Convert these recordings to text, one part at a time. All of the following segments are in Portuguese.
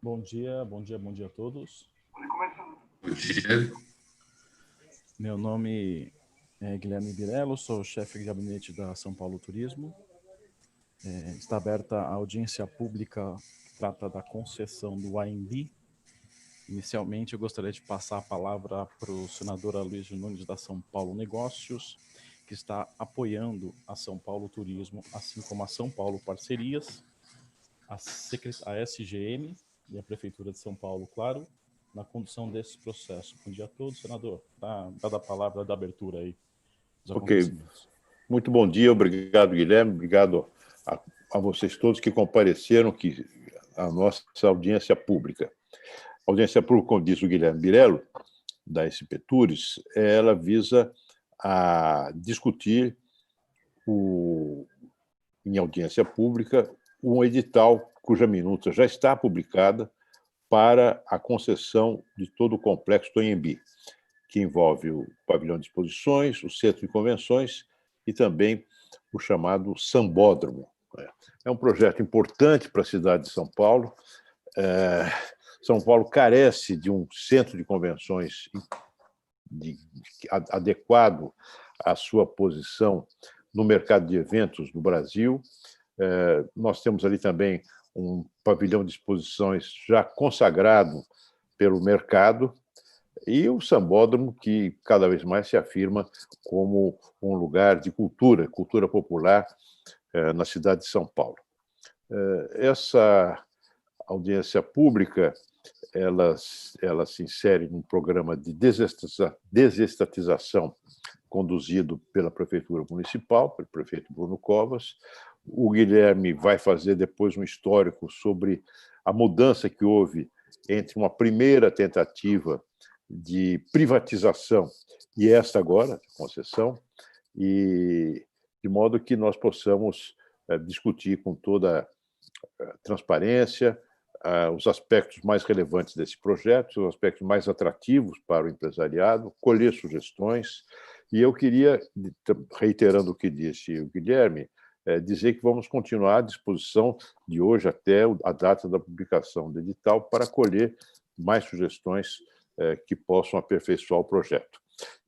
Bom dia, bom dia, bom dia a todos. Bom dia. Meu nome é Guilherme Birello, sou chefe de gabinete da São Paulo Turismo. Está aberta a audiência pública que trata da concessão do AMB. Inicialmente, eu gostaria de passar a palavra para o senador Aloysio Nunes da São Paulo Negócios, que está apoiando a São Paulo Turismo, assim como a São Paulo Parcerias, a SGM e a Prefeitura de São Paulo, claro, na condução desse processo. Bom dia a todos, senador. Dada a palavra da abertura aí dos Ok, acontecimentos. muito bom dia, obrigado, Guilherme, obrigado a vocês todos que compareceram à nossa audiência pública. A audiência pública, como diz o Guilherme Birello, da SP Tours, ela visa a discutir, em audiência pública, um edital cuja minuta já está publicada para a concessão de todo o complexo do Anhembi, que envolve o pavilhão de exposições, o centro de convenções e também o chamado Sambódromo. É um projeto importante para a cidade de São Paulo. São Paulo carece de um centro de convenções adequado à sua posição no mercado de eventos do Brasil. Nós temos ali também um pavilhão de exposições já consagrado pelo mercado, e o Sambódromo, que cada vez mais se afirma como um lugar de cultura popular na cidade de São Paulo. Essa audiência pública, ela se insere num programa de desestatização conduzido pela Prefeitura Municipal, pelo prefeito Bruno Covas. O Guilherme vai fazer depois um histórico sobre a mudança que houve entre uma primeira tentativa de privatização e esta agora, de concessão, e de modo que nós possamos discutir com toda transparência os aspectos mais relevantes desse projeto, os aspectos mais atrativos para o empresariado, colher sugestões. E eu queria, reiterando o que disse o Guilherme, dizer que vamos continuar à disposição de hoje até a data da publicação do edital para colher mais sugestões que possam aperfeiçoar o projeto.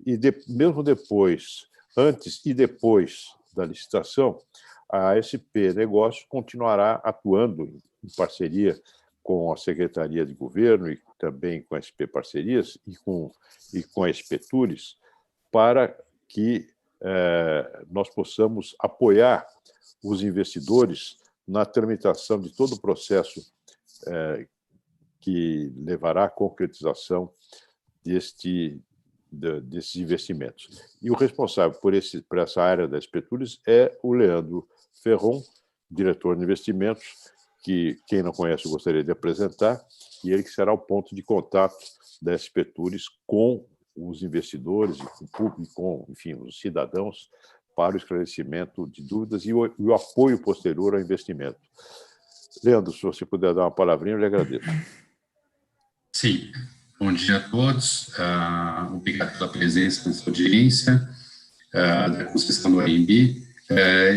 E mesmo depois, antes e depois da licitação, a SP Negócios continuará atuando em parceria com a Secretaria de Governo e também com a SP Parcerias e com a SP Tours, para que nós possamos apoiar os investidores na tramitação de todo o processo que levará à concretização desses investimentos. E o responsável por essa área da SP Tours é o Leandro Ferron, diretor de investimentos, que quem não conhece eu gostaria de apresentar, e ele que será o ponto de contato da SP Tours com os investidores, com o público, com, enfim, os cidadãos, para o esclarecimento de dúvidas e o apoio posterior ao investimento. Leandro, se você puder dar uma palavrinha, eu lhe agradeço. Sim, bom dia a todos. Obrigado pela presença nessa audiência da concessão do AMB.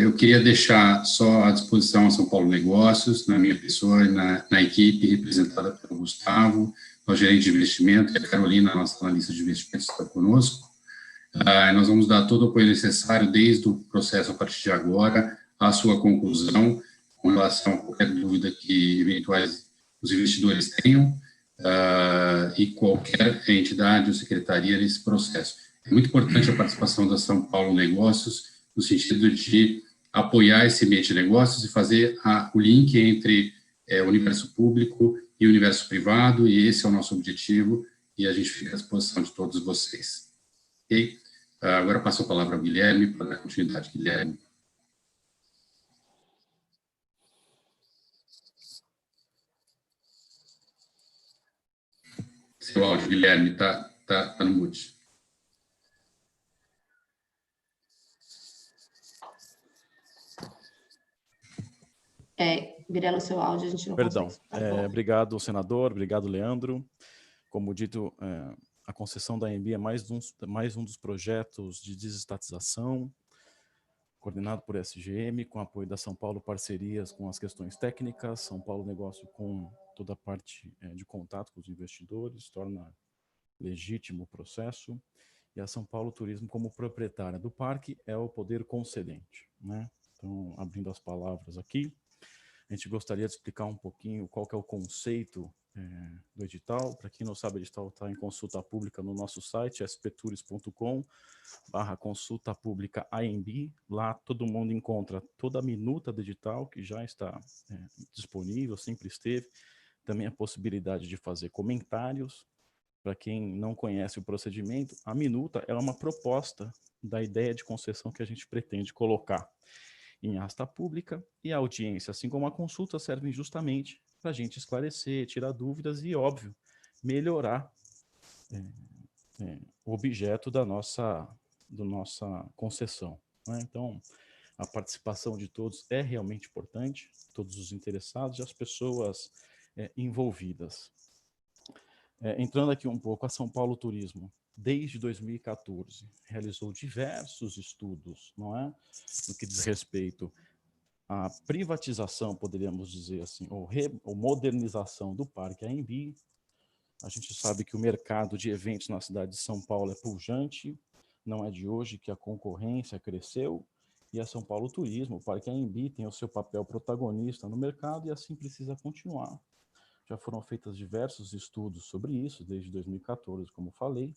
Eu queria deixar só à disposição a São Paulo Negócios, na minha pessoa e na equipe representada pelo Gustavo, nosso gerente de investimento, e a Carolina, nossa analista de investimentos, está conosco. Nós vamos dar todo o apoio necessário desde o processo a partir de agora, à sua conclusão, com relação a qualquer dúvida que eventuais os investidores tenham, e qualquer entidade ou secretaria nesse processo. É muito importante a participação da São Paulo Negócios, no sentido de apoiar esse ambiente de negócios e fazer o link entre o universo público e o universo privado, e esse é o nosso objetivo, e a gente fica à disposição de todos vocês. Ok? Agora passo a palavra ao Guilherme, para dar continuidade. Guilherme. Seu áudio, Guilherme, está no mute. Birello, seu áudio, a gente não Perdão. consegue. Obrigado, senador. Obrigado, Leandro. Como dito, a concessão da AMB é mais um dos projetos de desestatização, coordenado por SGM, com apoio da São Paulo Parcerias com as questões técnicas, São Paulo Negócio com toda a parte de contato com os investidores, torna legítimo o processo, e a São Paulo Turismo, como proprietária do parque, é o poder concedente, né? Então, abrindo as palavras aqui, a gente gostaria de explicar um pouquinho qual que é o conceito do edital. Para quem não sabe, o edital está em consulta pública no nosso site, sptours.com/consulta pública AMB. Lá todo mundo encontra toda a minuta do edital, que já está disponível, sempre esteve. Também a possibilidade de fazer comentários. Para quem não conhece o procedimento, a minuta é uma proposta da ideia de concessão que a gente pretende colocar em asta pública, e a audiência, assim como a consulta, servem justamente para a gente esclarecer, tirar dúvidas e, óbvio, melhorar o objeto da nossa concessão, né? Então, a participação de todos é realmente importante, todos os interessados e as pessoas envolvidas. Entrando aqui um pouco, a São Paulo Turismo, desde 2014, realizou diversos estudos, não é? No que diz respeito à privatização, poderíamos dizer assim, ou modernização do Parque AMB. A gente sabe que o mercado de eventos na cidade de São Paulo é pujante, não é de hoje que a concorrência cresceu, e a São Paulo Turismo, o Parque AMB, tem o seu papel protagonista no mercado e assim precisa continuar. Já foram feitos diversos estudos sobre isso, desde 2014, como falei,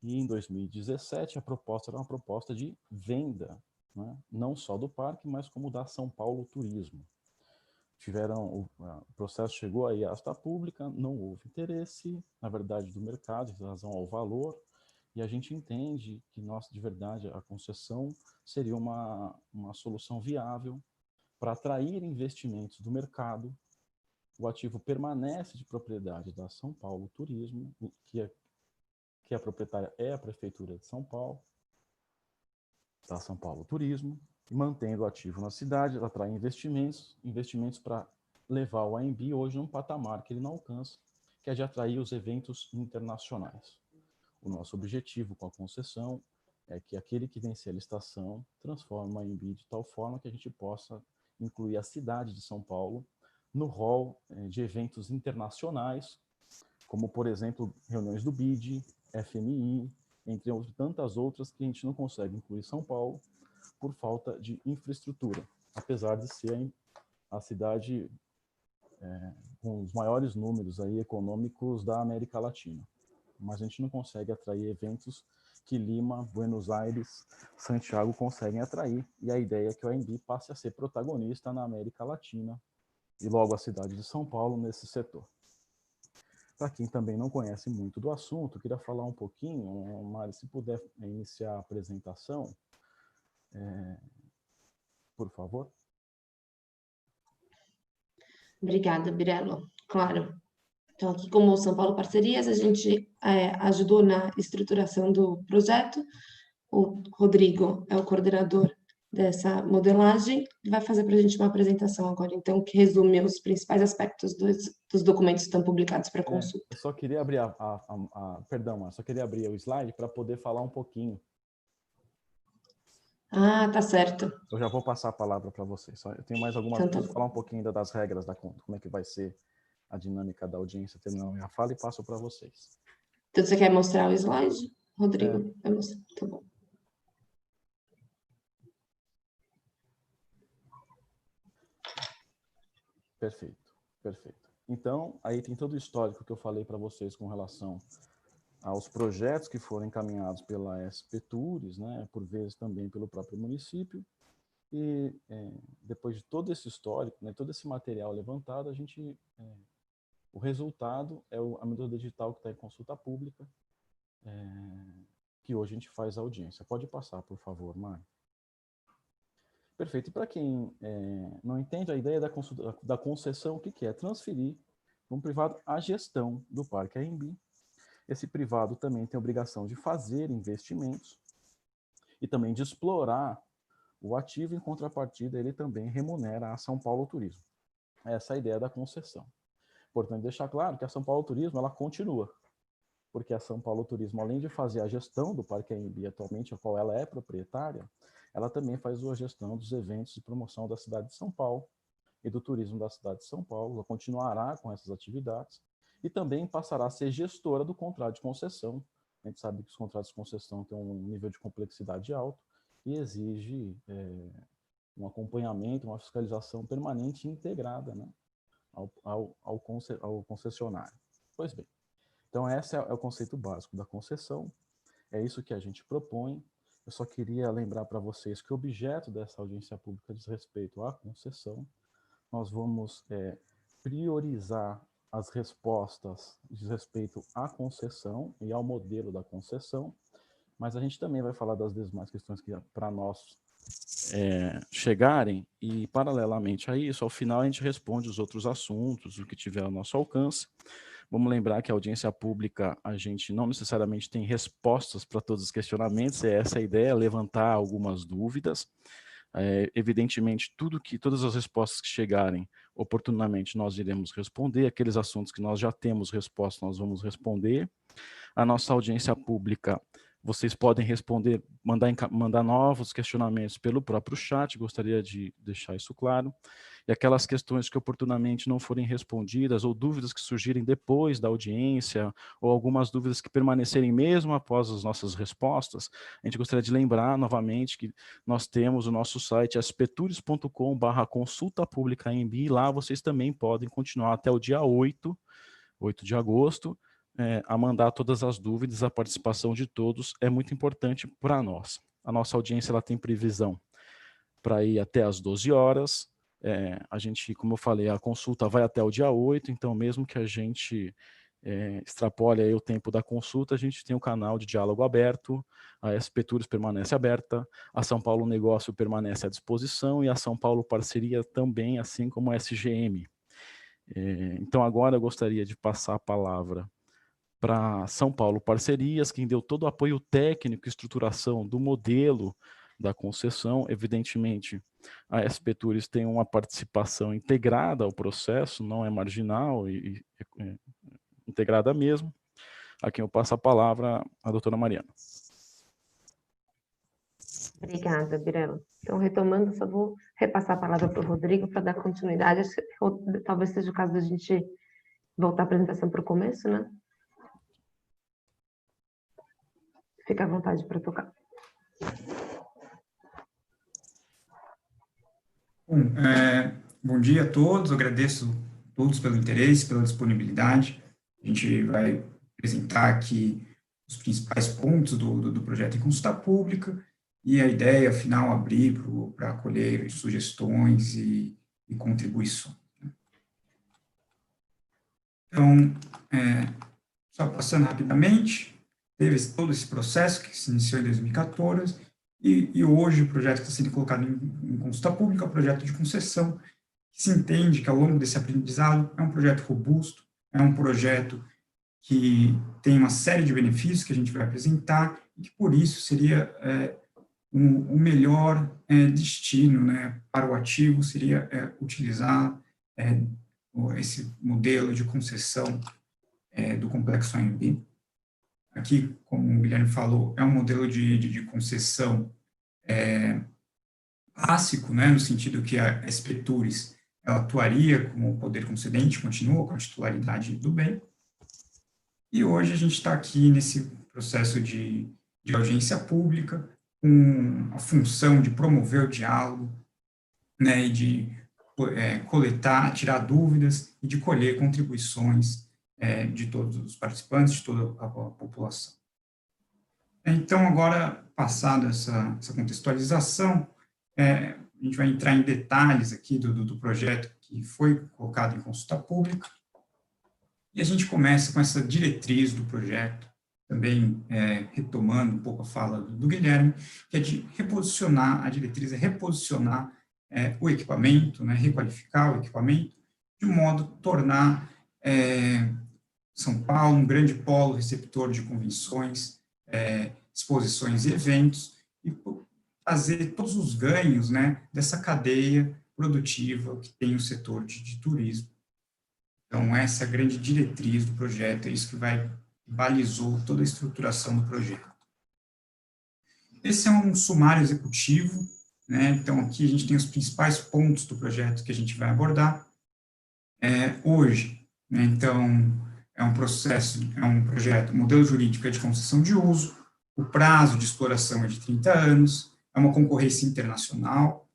e em 2017 a proposta era uma proposta de venda, né? Não só do parque, mas como da São Paulo Turismo. O processo chegou aí à asta pública, não houve interesse, na verdade, do mercado, em razão ao valor, e a gente entende que, de verdade, a concessão seria uma solução viável para atrair investimentos do mercado. O ativo permanece de propriedade da São Paulo Turismo, que a proprietária é a Prefeitura de São Paulo, da São Paulo Turismo, e mantendo o ativo na cidade, ela atrai investimentos para levar o AMB hoje num patamar que ele não alcança, que é de atrair os eventos internacionais. O nosso objetivo com a concessão é que aquele que vencer a licitação transforme o AMB de tal forma que a gente possa incluir a cidade de São Paulo no rol de eventos internacionais, como, por exemplo, reuniões do BID, FMI, entre tantas outras que a gente não consegue incluir São Paulo por falta de infraestrutura, apesar de ser a cidade com os maiores números aí econômicos da América Latina. Mas a gente não consegue atrair eventos que Lima, Buenos Aires, Santiago conseguem atrair, e a ideia é que o AMB passe a ser protagonista na América Latina e logo a cidade de São Paulo nesse setor. Para quem também não conhece muito do assunto, eu queria falar um pouquinho, Mari, se puder iniciar a apresentação, por favor. Obrigada, Birelo. Claro. Então, aqui como São Paulo Parcerias, a gente ajudou na estruturação do projeto. O Rodrigo é o coordenador dessa modelagem e vai fazer para a gente uma apresentação agora, então, que resume os principais aspectos dos documentos que estão publicados para consulta. Eu só queria abrir perdão, só queria abrir o slide para poder falar um pouquinho. Ah, tá certo. Eu já vou passar a palavra para vocês. Eu tenho mais algumas coisas para falar um pouquinho ainda das regras da conta, como é que vai ser a dinâmica da audiência terminando minha fala, e passo para vocês. Então, você quer mostrar o slide, Rodrigo? Vai mostrar. Tá bom. Perfeito, perfeito. Então, aí tem todo o histórico que eu falei para vocês com relação aos projetos que foram encaminhados pela sptours, né, por vezes também pelo próprio município, e depois de todo esse histórico, né, todo esse material levantado, o resultado é a medida digital que está em consulta pública, que hoje a gente faz a audiência. Pode passar, por favor, Mário. Perfeito. E para quem não entende a ideia da concessão, o que é? Transferir para um privado a gestão do Parque AMB. Esse privado também tem a obrigação de fazer investimentos e também de explorar o ativo, em contrapartida ele também remunera a São Paulo Turismo. Essa é a ideia da concessão. Importante deixar claro que a São Paulo Turismo ela continua, porque a São Paulo Turismo, além de fazer a gestão do Parque AMB atualmente, a qual ela é proprietária, ela também faz a gestão dos eventos de promoção da cidade de São Paulo, e do Turismo da cidade de São Paulo. Ela continuará com essas atividades e também passará a ser gestora do contrato de concessão. A gente sabe que os contratos de concessão têm um nível de complexidade alto e exige um acompanhamento, uma fiscalização permanente e integrada, né, ao concessionário. Pois bem, então esse é o conceito básico da concessão, é isso que a gente propõe. Eu só queria lembrar para vocês que o objeto dessa audiência pública diz respeito à concessão. Nós vamos priorizar as respostas diz respeito à concessão e ao modelo da concessão, mas a gente também vai falar das demais questões que para nós chegarem, e paralelamente a isso, ao final a gente responde os outros assuntos, o que tiver ao nosso alcance. Vamos lembrar que a audiência pública, a gente não necessariamente tem respostas para todos os questionamentos, essa é a ideia, levantar algumas dúvidas. Evidentemente, todas as respostas que chegarem oportunamente nós iremos responder, aqueles assuntos que nós já temos resposta nós vamos responder. A nossa audiência pública, vocês podem responder, mandar novos questionamentos pelo próprio chat, gostaria de deixar isso claro. E aquelas questões que oportunamente não forem respondidas, ou dúvidas que surgirem depois da audiência, ou algumas dúvidas que permanecerem mesmo após as nossas respostas, a gente gostaria de lembrar novamente que nós temos o nosso site aspetures.com/consulta pública AMB, lá vocês também podem continuar até o dia 8 de agosto, a mandar todas as dúvidas. A participação de todos é muito importante para nós. A nossa audiência ela tem previsão para ir até às 12 horas. A gente, como eu falei, a consulta vai até o dia 8, então mesmo que a gente extrapole aí o tempo da consulta, a gente tem um canal de diálogo aberto, a SP Tours permanece aberta, a São Paulo Negócio permanece à disposição e a São Paulo Parceria também, assim como a SGM. Então agora eu gostaria de passar a palavra para São Paulo Parcerias, quem deu todo o apoio técnico e estruturação do modelo da concessão. Evidentemente, a SP Tours tem uma participação integrada ao processo, não é marginal e integrada mesmo. A quem eu passo a palavra, a doutora Mariana. Obrigada, Birela. Então, retomando, só vou repassar a palavra para o Rodrigo para dar continuidade. Acho que talvez seja o caso da gente voltar a apresentação para o começo, né? Fica à vontade para tocar. Bom dia a todos, eu agradeço a todos pelo interesse, pela disponibilidade. A gente vai apresentar aqui os principais pontos do projeto em consulta pública e a ideia, afinal, abrir para acolher sugestões e contribuições. Então, só passando rapidamente, teve todo esse processo que se iniciou em 2014, e hoje o projeto que está sendo colocado em consulta pública é um projeto de concessão, que se entende que ao longo desse aprendizado é um projeto robusto, é um projeto que tem uma série de benefícios que a gente vai apresentar, e que por isso seria o melhor destino, né, para o ativo, seria utilizar esse modelo de concessão do Complexo AMB. Aqui, como o Guilherme falou, é um modelo de concessão clássico, né, no sentido que a SP Tours ela atuaria como poder concedente, continua com a titularidade do bem. E hoje a gente está aqui nesse processo de audiência pública, com a função de promover o diálogo, né, e de coletar, tirar dúvidas e de colher contribuições de todos os participantes, de toda a população. Então, agora, passada essa contextualização, a gente vai entrar em detalhes aqui do projeto que foi colocado em consulta pública, e a gente começa com essa diretriz do projeto, também retomando um pouco a fala do Guilherme, que é de reposicionar, a diretriz é reposicionar o equipamento, né, requalificar o equipamento, de modo a tornar São Paulo um grande polo receptor de convenções, exposições e eventos, e trazer todos os ganhos, né, dessa cadeia produtiva que tem o setor de turismo. Então, essa é a grande diretriz do projeto, é isso que balizou toda a estruturação do projeto. Esse é um sumário executivo, né? Então, aqui a gente tem os principais pontos do projeto que a gente vai abordar hoje, né? Então, é um projeto, o modelo jurídico é de concessão de uso, o prazo de exploração é de 30 anos, é uma concorrência internacional,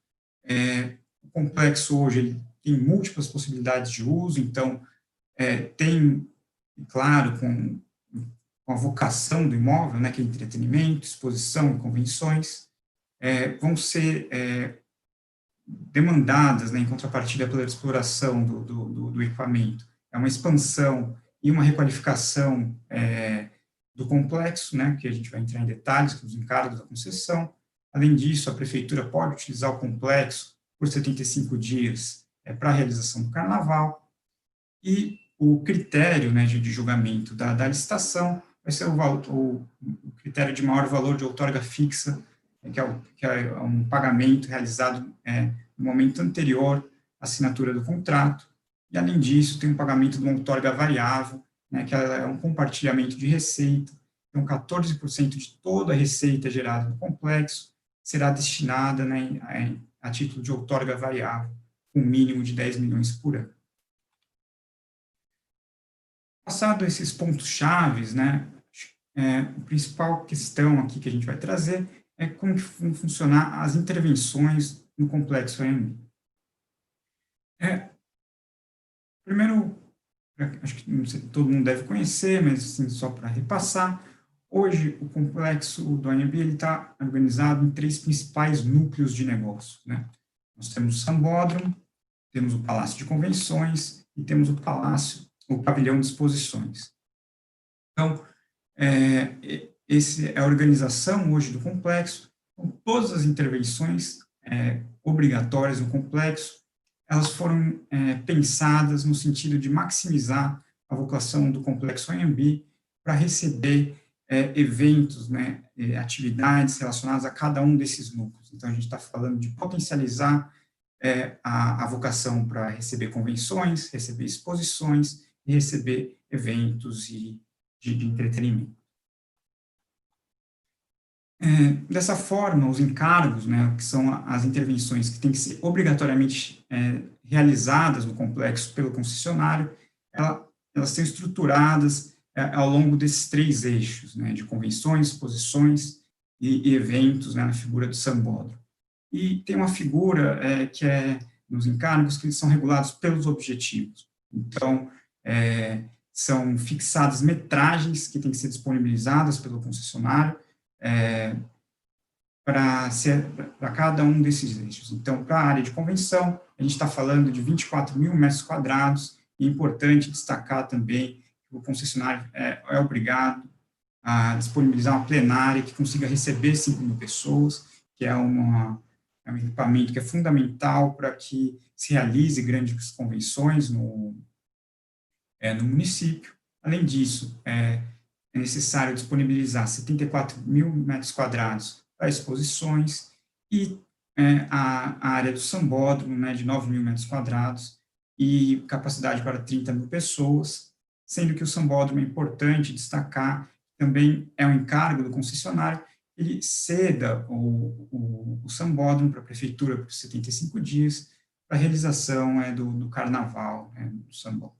o complexo hoje ele tem múltiplas possibilidades de uso, então, tem, claro, com a vocação do imóvel, né, que é entretenimento, exposição e convenções, vão ser demandadas, né, em contrapartida pela exploração do equipamento. É uma expansão e uma requalificação do complexo, né, que a gente vai entrar em detalhes, que os encargos da concessão. Além disso, a prefeitura pode utilizar o complexo por 75 dias para a realização do carnaval, e o critério, né, de julgamento da licitação vai ser o critério de maior valor de outorga fixa, que é um pagamento realizado no momento anterior à assinatura do contrato, e, além disso, tem um pagamento de uma outorga variável, né, que é um compartilhamento de receita. Então, 14% de toda a receita gerada no complexo será destinada, né, a título de outorga variável, com um mínimo de 10 milhões por ano. Passado esses pontos chaves, né, a principal questão aqui que a gente vai trazer é como vão funcionar as intervenções no complexo AMB. Primeiro, acho que não sei, todo mundo deve conhecer, mas assim, só para repassar, hoje o complexo do AMB está organizado em 3 principais núcleos de negócio, né? Nós temos o Sambódromo, temos o Palácio de Convenções e temos o Pavilhão de Exposições. Então, essa é a organização hoje do complexo, com todas as intervenções obrigatórias no complexo, elas foram pensadas no sentido de maximizar a vocação do complexo AMB para receber eventos, né, atividades relacionadas a cada um desses núcleos. Então, a gente está falando de potencializar a vocação para receber convenções, receber exposições e receber eventos de entretenimento. Dessa forma, os encargos, né, que são as intervenções que têm que ser obrigatoriamente realizadas no complexo pelo concessionário, elas são estruturadas ao longo desses 3 eixos, né, de convenções, exposições e eventos, né, na figura do Sambódromo. E tem uma figura que é nos encargos que eles são regulados pelos objetivos. Então, são fixadas metragens que têm que ser disponibilizadas pelo concessionário para cada um desses eixos. Então, para a área de convenção, a gente está falando de 24 mil metros quadrados, e é importante destacar também que o concessionário é obrigado a disponibilizar uma plenária que consiga receber 5 mil pessoas, que é um equipamento que é fundamental para que se realize grandes convenções no município. Além disso, é necessário disponibilizar 74 mil metros quadrados para exposições e a área do Sambódromo, né, de 9 mil metros quadrados e capacidade para 30 mil pessoas, sendo que o Sambódromo é importante destacar, também é um encargo do concessionário, ele ceda o Sambódromo para a prefeitura por 75 dias para a realização do carnaval, do Sambódromo.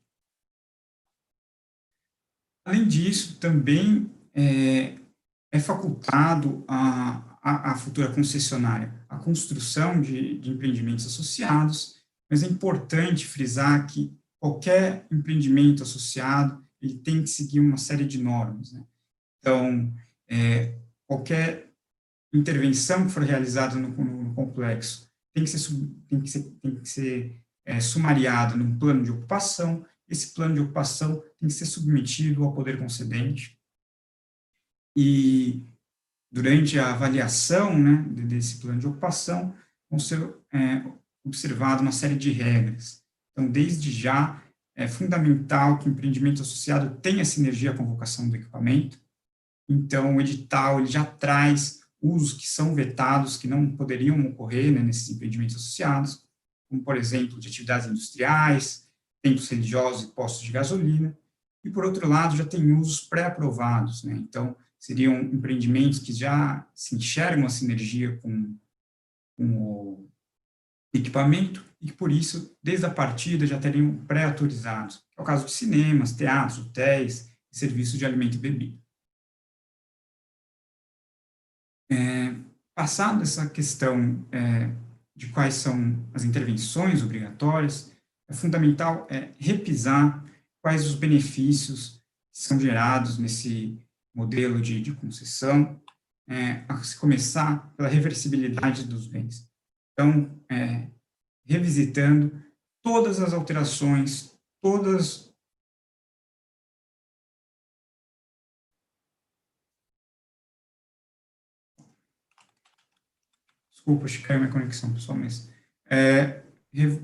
Além disso, também é facultado à futura concessionária a construção de empreendimentos associados, mas é importante frisar que qualquer empreendimento associado ele tem que seguir uma série de normas, né? Então, qualquer intervenção que for realizada no complexo tem que ser sumariada num plano de ocupação. Esse plano de ocupação tem que ser submetido ao poder concedente e, durante a avaliação, né, desse plano de ocupação, vão ser observada uma série de regras. Então, desde já, é fundamental que o empreendimento associado tenha sinergia com a vocação do equipamento. Então, o edital ele já traz usos que são vetados, que não poderiam ocorrer, né, nesses empreendimentos associados, como, por exemplo, de atividades industriais, templos religiosos e postos de gasolina, e, por outro lado, já tem usos pré-aprovados, né? Então, seriam empreendimentos que já se enxergam a sinergia com o equipamento e que, por isso, desde a partida já teriam pré-autorizados. É o caso de cinemas, teatros, hotéis e serviços de alimento e bebida. Passado essa questão de quais são as intervenções obrigatórias, é fundamental repisar quais os benefícios que são gerados nesse modelo de concessão, a se começar pela reversibilidade dos bens. Então, revisitando todas as alterações, todas... Desculpa, acho que caiu minha conexão, pessoal, mas...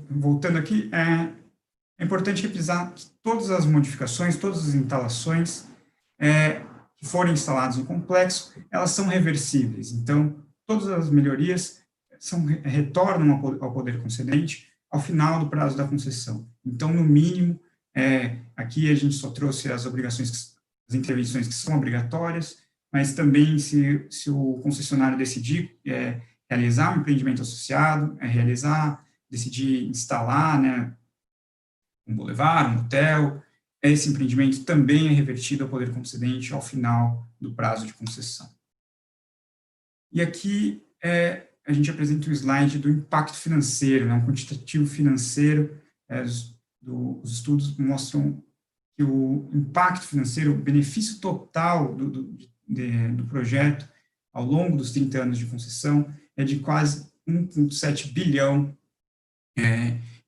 voltando aqui, é importante revisar que todas as modificações, todas as instalações que forem instaladas no complexo, elas são reversíveis. Então, todas as melhorias retornam ao poder concedente ao final do prazo da concessão. Então, no mínimo, aqui a gente só trouxe as obrigações, as intervenções que são obrigatórias, mas também se o concessionário decidir realizar um empreendimento associado, decidir instalar, né, um boulevard, um hotel, esse empreendimento também é revertido ao poder concedente ao final do prazo de concessão. E aqui a gente apresenta um slide do impacto financeiro, né, um quantitativo financeiro. Os estudos mostram que o impacto financeiro, o benefício total do projeto ao longo dos 30 anos de concessão é de quase 1,7 bilhão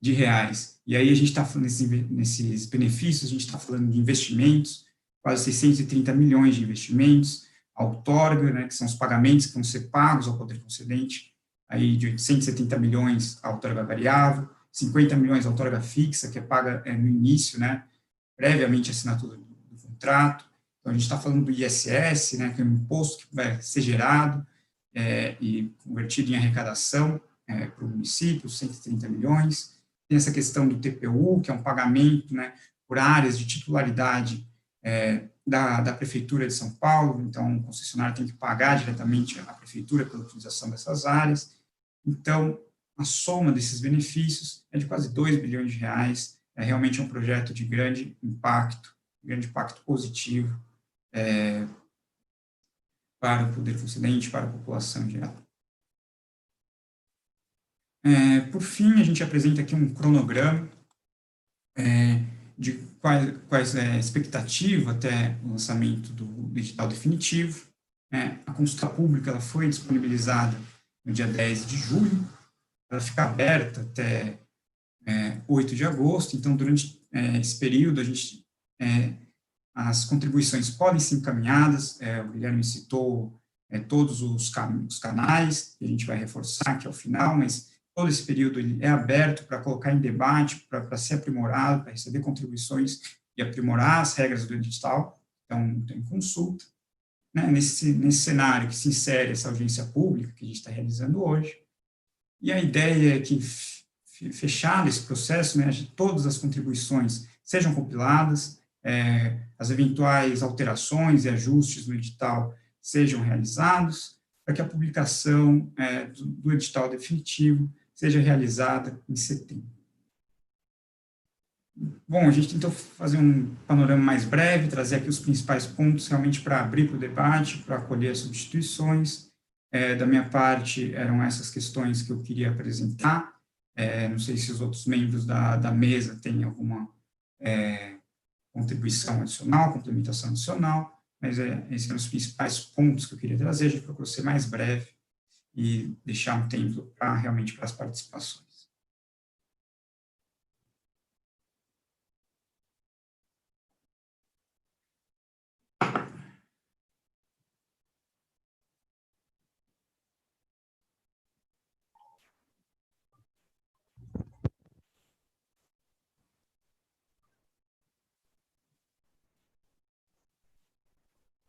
de reais. E aí a gente está falando nesses benefícios, a gente está falando de investimentos, quase 630 milhões de investimentos, a outorga, né, que são os pagamentos que vão ser pagos ao poder concedente, aí de 870 milhões a outorga variável, 50 milhões a outorga fixa, que é paga no início, né, previamente a assinatura do contrato. Então, a gente está falando do ISS, né, que é um imposto que vai ser gerado e convertido em arrecadação para o município, 130 milhões. Tem essa questão do TPU, que é um pagamento, né, por áreas de titularidade da Prefeitura de São Paulo. Então, o concessionário tem que pagar diretamente à Prefeitura pela utilização dessas áreas. Então, a soma desses benefícios é de quase 2 bilhões de reais. É realmente um projeto de grande impacto positivo para o poder concedente, para a população em geral. Por fim, a gente apresenta aqui um cronograma de quais é a expectativa até o lançamento do edital definitivo. A consulta pública ela foi disponibilizada no dia 10 de julho, ela fica aberta até 8 de agosto, então, durante esse período, as contribuições podem ser encaminhadas, o Guilherme citou todos os canais, que a gente vai reforçar aqui ao final, mas todo esse período ele é aberto para colocar em debate, para ser aprimorado, para receber contribuições e aprimorar as regras do edital. Então, tem consulta. Né, nesse cenário que se insere essa audiência pública que a gente está realizando hoje. E a ideia é que, fechado esse processo, né, todas as contribuições sejam compiladas, as eventuais alterações e ajustes no edital sejam realizados, para que a publicação do edital definitivo seja realizada em setembro. Bom, a gente tentou fazer um panorama mais breve, trazer aqui os principais pontos realmente para abrir para o debate, para acolher as substituições. Da minha parte, eram essas questões que eu queria apresentar. Não sei se os outros membros da mesa têm alguma contribuição adicional, complementação adicional, mas esses são os principais pontos que eu queria trazer. A gente procurou ser mais breve e deixar um tempo realmente para as participações.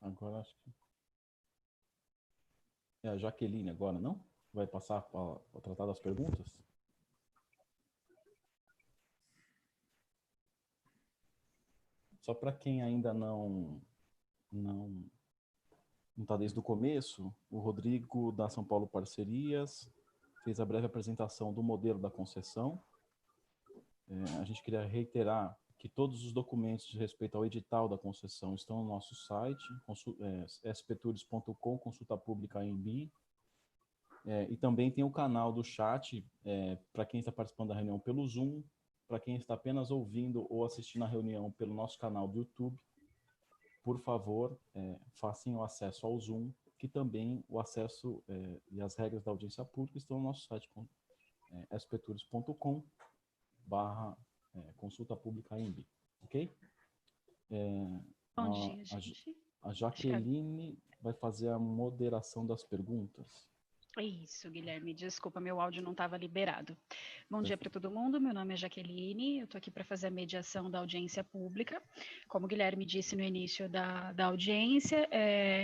Agora acho que é a Jaqueline agora, não? Vai passar para tratar das perguntas? Só para quem ainda não está desde o começo, o Rodrigo da São Paulo Parcerias fez a breve apresentação do modelo da concessão. A gente queria reiterar que todos os documentos de respeito ao edital da concessão estão no nosso site, sptours.com, consulta pública ANB. E também tem o canal do chat para quem está participando da reunião pelo Zoom, para quem está apenas ouvindo ou assistindo a reunião pelo nosso canal do YouTube. Por favor, façam o acesso ao Zoom, que também o acesso e as regras da audiência pública estão no nosso site, sptours.com/consulta pública ANB, ok? Bom dia, gente. A Jaqueline vai fazer a moderação das perguntas. Isso, Guilherme, desculpa, meu áudio não estava liberado. Bom dia para todo mundo, meu nome é Jaqueline, eu estou aqui para fazer a mediação da audiência pública. Como o Guilherme disse no início da audiência,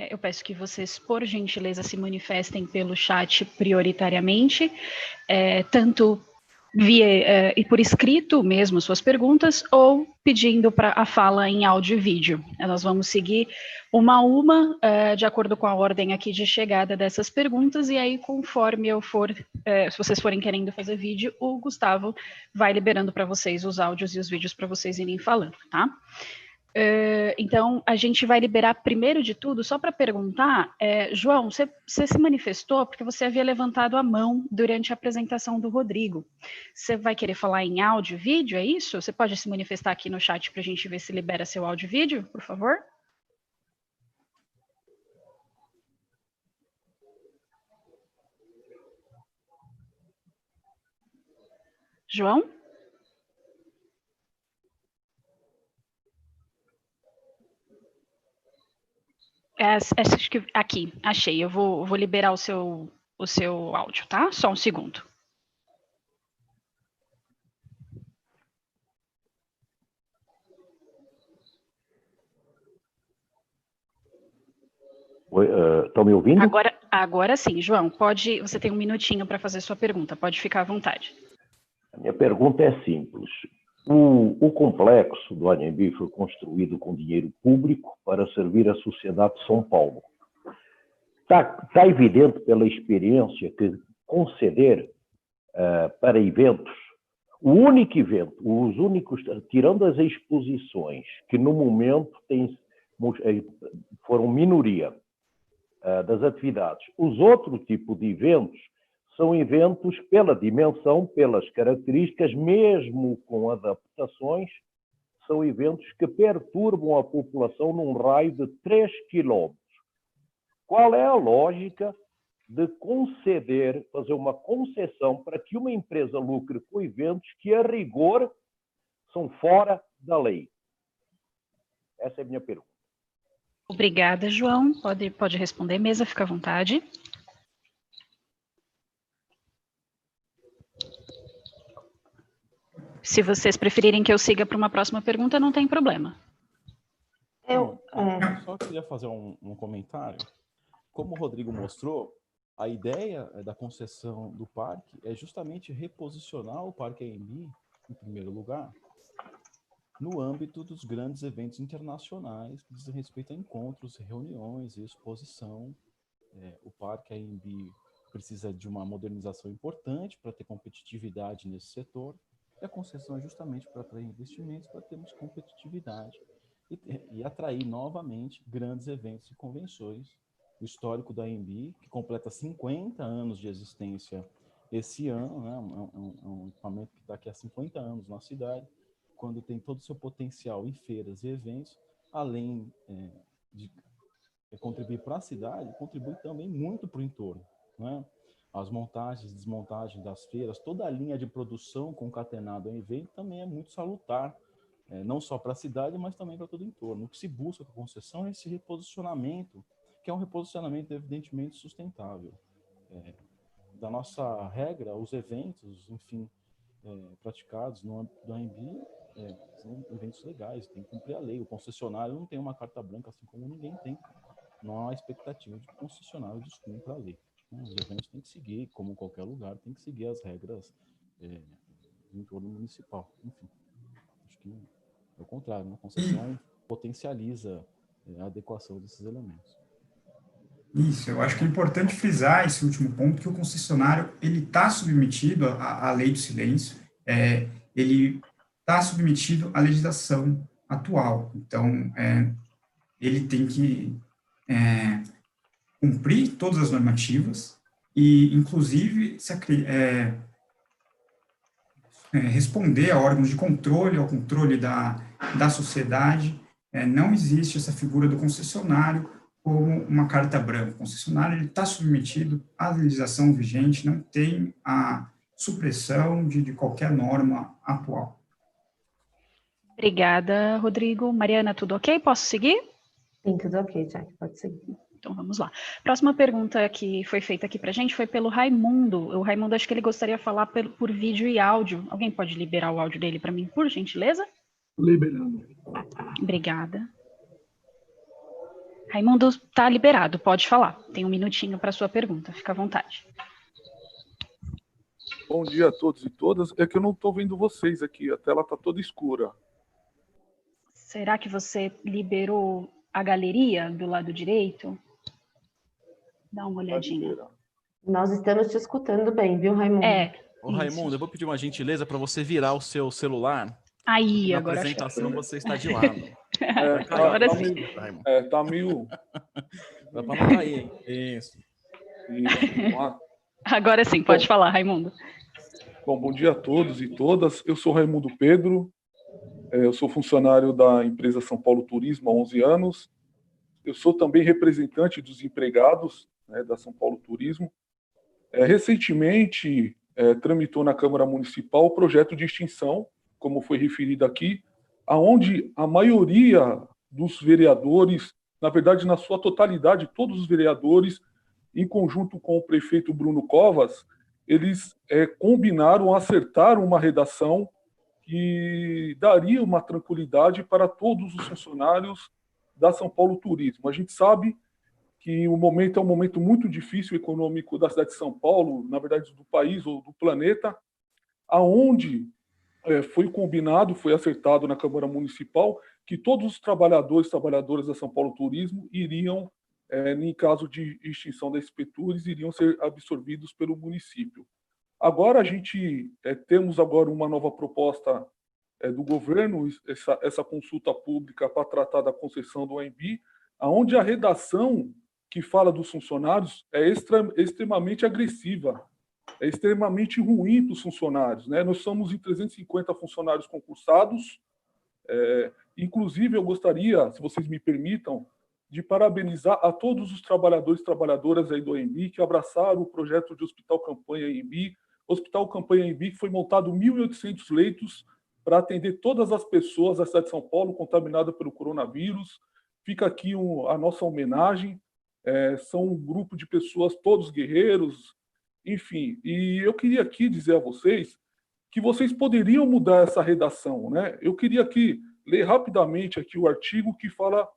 eu peço que vocês, por gentileza, se manifestem pelo chat prioritariamente, tanto via e por escrito mesmo suas perguntas, ou pedindo para a fala em áudio e vídeo. Nós vamos seguir uma a uma, de acordo com a ordem aqui de chegada dessas perguntas, e aí conforme eu for, se vocês forem querendo fazer vídeo, o Gustavo vai liberando para vocês os áudios e os vídeos para vocês irem falando, tá? Então, a gente vai liberar primeiro de tudo, só para perguntar, João, você se manifestou porque você havia levantado a mão durante a apresentação do Rodrigo. Você vai querer falar em áudio e vídeo, é isso? Você pode se manifestar aqui no chat para a gente ver se libera seu áudio e vídeo, por favor? João? Acho que aqui, achei. Eu vou liberar o seu áudio, tá? Só um segundo. Estão me ouvindo? Agora sim, João. Você tem um minutinho para fazer sua pergunta. Pode ficar à vontade. A minha pergunta é simples. O complexo do ANB foi construído com dinheiro público para servir a sociedade de São Paulo. Está evidente pela experiência que conceder para eventos, os únicos, tirando as exposições, que no momento foram minoria das atividades, os outros tipos de eventos são eventos pela dimensão, pelas características, mesmo com adaptações, são eventos que perturbam a população num raio de 3 quilômetros. Qual é a lógica de fazer uma concessão para que uma empresa lucre com eventos que, a rigor, são fora da lei? Essa é a minha pergunta. Obrigada, João. Pode responder, mesa, fica à vontade. Se vocês preferirem que eu siga para uma próxima pergunta, não tem problema. Eu só queria fazer um comentário. Como o Rodrigo mostrou, a ideia da concessão do parque é justamente reposicionar o Parque ANB, em primeiro lugar, no âmbito dos grandes eventos internacionais que dizem respeito a encontros, reuniões e exposição. O Parque ANB precisa de uma modernização importante para ter competitividade nesse setor. E a concessão é justamente para atrair investimentos, para termos competitividade e atrair novamente grandes eventos e convenções. O histórico da ANB, que completa 50 anos de existência esse ano, né? É um equipamento que está aqui há 50 anos na cidade, quando tem todo o seu potencial em feiras e eventos, além de contribuir para a cidade, contribui também muito para o entorno, né? As montagens, desmontagens das feiras, toda a linha de produção concatenada ao evento também é muito salutar, não só para a cidade, mas também para todo o entorno. O que se busca com a concessão é esse reposicionamento, que é um reposicionamento evidentemente sustentável. Da nossa regra, os eventos, enfim, praticados no âmbito da ANB são eventos legais, tem que cumprir a lei. O concessionário não tem uma carta branca, assim como ninguém tem. Não há expectativa de que o concessionário descumpra a lei. Os eventos têm que seguir, como em qualquer lugar, tem que seguir as regras do entorno municipal. Enfim, acho que é o contrário, né? A concessão potencializa a adequação desses elementos. Isso, eu acho que é importante frisar esse último ponto, que o concessionário ele está submetido à lei do silêncio, ele está submetido à legislação atual. Então, ele tem que cumprir todas as normativas e, inclusive, responder a órgãos de controle, ao controle da sociedade. Não existe essa figura do concessionário como uma carta branca. O concessionário está submetido à legislação vigente, não tem a supressão de qualquer norma atual. Obrigada, Rodrigo. Mariana, tudo ok? Posso seguir? Sim, tudo ok, Jack, pode seguir. Então, vamos lá. Próxima pergunta que foi feita aqui para a gente foi pelo Raimundo. O Raimundo, acho que ele gostaria de falar por vídeo e áudio. Alguém pode liberar o áudio dele para mim, por gentileza? Liberando. Obrigada. Raimundo, está liberado, pode falar. Tem um minutinho para a sua pergunta, fica à vontade. Bom dia a todos e todas. É que eu não estou vendo vocês aqui, a tela está toda escura. Será que você liberou a galeria do lado direito? Dá uma olhadinha. Nós estamos te escutando bem, viu, Raimundo? Ô, Raimundo, eu vou pedir uma gentileza para você virar o seu celular. Aí, Na agora apresentação você está de lado. Agora sim. Tá meio... Dá para não cair, hein? Isso. Agora sim, pode falar, Raimundo. Bom dia a todos e todas. Eu sou Raimundo Pedro. Eu sou funcionário da empresa São Paulo Turismo há 11 anos. Eu sou também representante dos empregados, né, da São Paulo Turismo. Recentemente, tramitou na Câmara Municipal o projeto de extinção, como foi referido aqui, aonde a maioria dos vereadores, na verdade, na sua totalidade, todos os vereadores, em conjunto com o prefeito Bruno Covas, eles combinaram, acertaram uma redação que daria uma tranquilidade para todos os funcionários da São Paulo Turismo. A gente sabe que o momento é um momento muito difícil econômico da cidade de São Paulo, na verdade do país ou do planeta, aonde foi combinado, foi acertado na Câmara Municipal que todos os trabalhadores e trabalhadoras da São Paulo Turismo iriam, em caso de extinção da Expetures, iriam ser absorvidos pelo município. Agora a gente temos agora uma nova proposta do governo, essa consulta pública para tratar da concessão do AMB, onde a redação que fala dos funcionários é extremamente agressiva, é extremamente ruim para os funcionários, né? Nós somos em 350 funcionários concursados. Inclusive, eu gostaria, se vocês me permitam, de parabenizar a todos os trabalhadores e trabalhadoras aí do AMB que abraçaram o projeto de Hospital Campanha AMB. Hospital Campanha AMB que foi montado 1.800 leitos para atender todas as pessoas da cidade de São Paulo contaminadas pelo coronavírus. Fica aqui a nossa homenagem. São um grupo de pessoas, todos guerreiros, enfim. E eu queria aqui dizer a vocês que vocês poderiam mudar essa redação, né? Eu queria aqui ler rapidamente aqui o artigo que fala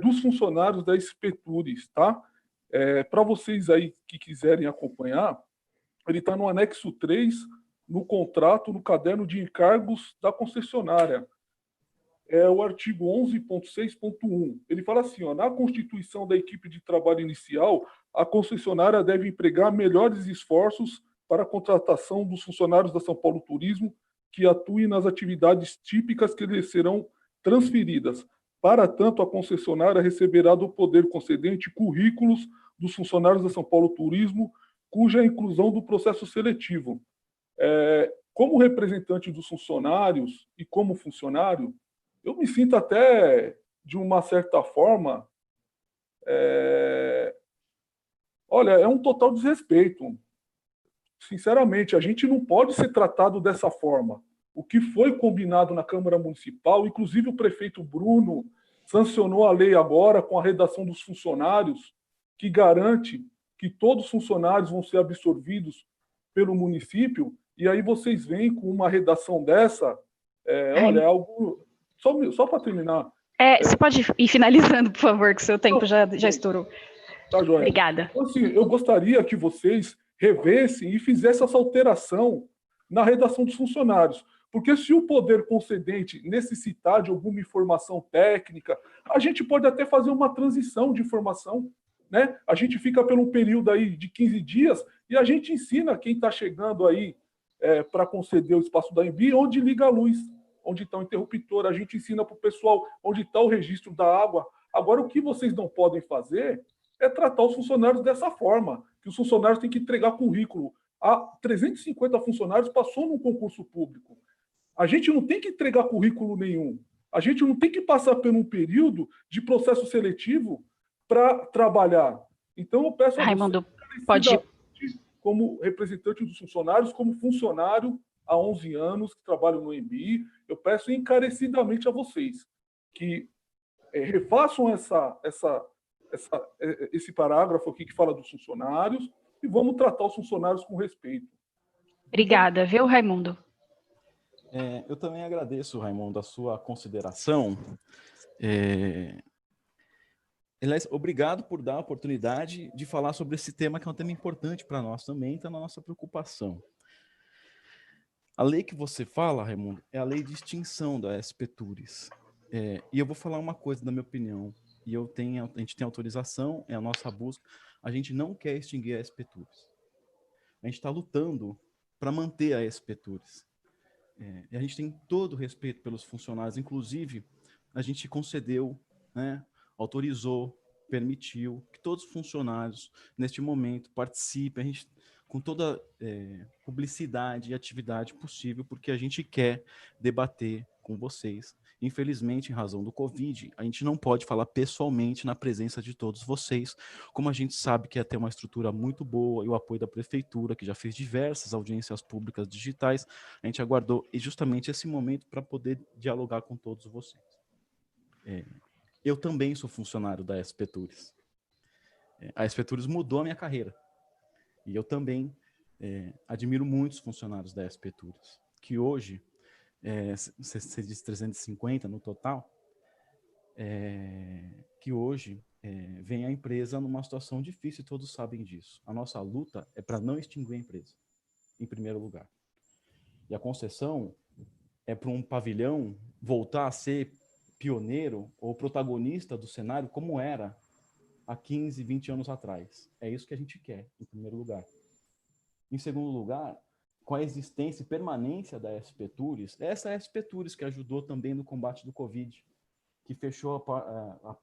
dos funcionários da Expetures, tá? Para vocês aí que quiserem acompanhar, ele está no anexo 3, no contrato, no caderno de encargos da concessionária. É o artigo 11.6.1. Ele fala assim, na constituição da equipe de trabalho inicial, a concessionária deve empregar melhores esforços para a contratação dos funcionários da São Paulo Turismo que atuem nas atividades típicas que lhes serão transferidas. Para tanto, a concessionária receberá do poder concedente currículos dos funcionários da São Paulo Turismo, cuja inclusão do processo seletivo. Como representante dos funcionários e como funcionário, eu me sinto até, de uma certa forma, olha, é um total desrespeito. Sinceramente, a gente não pode ser tratado dessa forma. O que foi combinado na Câmara Municipal, inclusive o prefeito Bruno sancionou a lei agora com a redação dos funcionários, que garante que todos os funcionários vão ser absorvidos pelo município, e aí vocês vêm com uma redação dessa, olha, é algo... Só para terminar... Você pode ir finalizando, por favor, que o seu tempo já estourou. Tá, joia. Obrigada. Então, assim, eu gostaria que vocês revessem e fizessem essa alteração na redação dos funcionários. Porque se o poder concedente necessitar de alguma informação técnica, a gente pode até fazer uma transição de informação, né? A gente fica por um período aí de 15 dias e a gente ensina quem está chegando aí para conceder o espaço da ANB onde liga a luz, onde está o interruptor, a gente ensina para o pessoal onde está o registro da água. Agora, o que vocês não podem fazer é tratar os funcionários dessa forma, que os funcionários têm que entregar currículo. Há 350 funcionários passou num concurso público. A gente não tem que entregar currículo nenhum. A gente não tem que passar por um período de processo seletivo para trabalhar. Então, eu peço a Raimundo, você, pode... como representante dos funcionários, como funcionário há 11 anos que trabalho no EMBI, eu peço encarecidamente a vocês que refaçam esse parágrafo aqui que fala dos funcionários e vamos tratar os funcionários com respeito. Obrigada, viu, Raimundo? Eu também agradeço, Raimundo, a sua consideração. Aliás, obrigado por dar a oportunidade de falar sobre esse tema, que é um tema importante para nós também, está na nossa preocupação. A lei que você fala, Raimundo, é a lei de extinção da ASP Tours. E eu vou falar uma coisa, na minha opinião, e a gente tem autorização, é a nossa busca, a gente não quer extinguir a ASP Tours. A gente está lutando para manter a ASP Tours. E a gente tem todo o respeito pelos funcionários, inclusive a gente concedeu, né, autorizou, permitiu que todos os funcionários, neste momento, participem, a gente, com toda publicidade e atividade possível, porque a gente quer debater com vocês. Infelizmente, em razão do Covid, a gente não pode falar pessoalmente na presença de todos vocês, como a gente sabe que ia ter uma estrutura muito boa e o apoio da prefeitura, que já fez diversas audiências públicas digitais, a gente aguardou justamente esse momento para poder dialogar com todos vocês. Eu também sou funcionário da ASP Tours. A ASP Tours mudou a minha carreira. E eu também admiro muitos funcionários da ASP Tours, que hoje, você diz 350 no total, que hoje vem a empresa numa situação difícil, e todos sabem disso. A nossa luta é para não extinguir a empresa, em primeiro lugar. E a concessão é para um pavilhão voltar a ser pioneiro ou protagonista do cenário como era há 15, 20 anos atrás. É isso que a gente quer, em primeiro lugar. Em segundo lugar, com a existência e permanência da ASP Tours, essa ASP Tours que ajudou também no combate do Covid, que fechou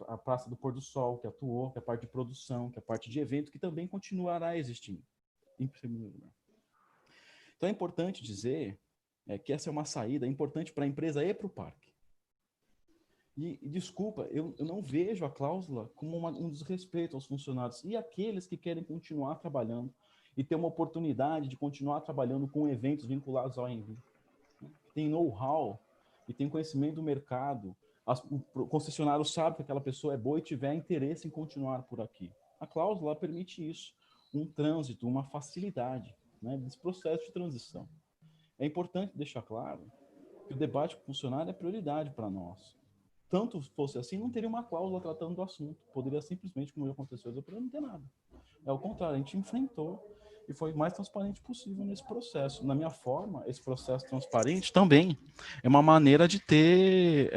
a Praça do Pôr do Sol, que atuou, que é a parte de produção, que é a parte de evento, que também continuará existindo, em segundo lugar. Então é importante dizer que essa é uma saída importante para a empresa e para o parque. E desculpa, eu não vejo a cláusula como um desrespeito aos funcionários e aqueles que querem continuar trabalhando e ter uma oportunidade de continuar trabalhando com eventos vinculados ao ANB. Tem know-how e tem conhecimento do mercado. O concessionário sabe que aquela pessoa é boa e tiver interesse em continuar por aqui. A cláusula permite isso, um trânsito, uma facilidade, né, desse processo de transição. É importante deixar claro que o debate com o funcionário é prioridade para nós. Tanto fosse assim, não teria uma cláusula tratando do assunto. Poderia simplesmente, como aconteceu, não ter nada. É o contrário, a gente enfrentou e foi o mais transparente possível nesse processo. Na minha forma, esse processo transparente também é uma maneira de ter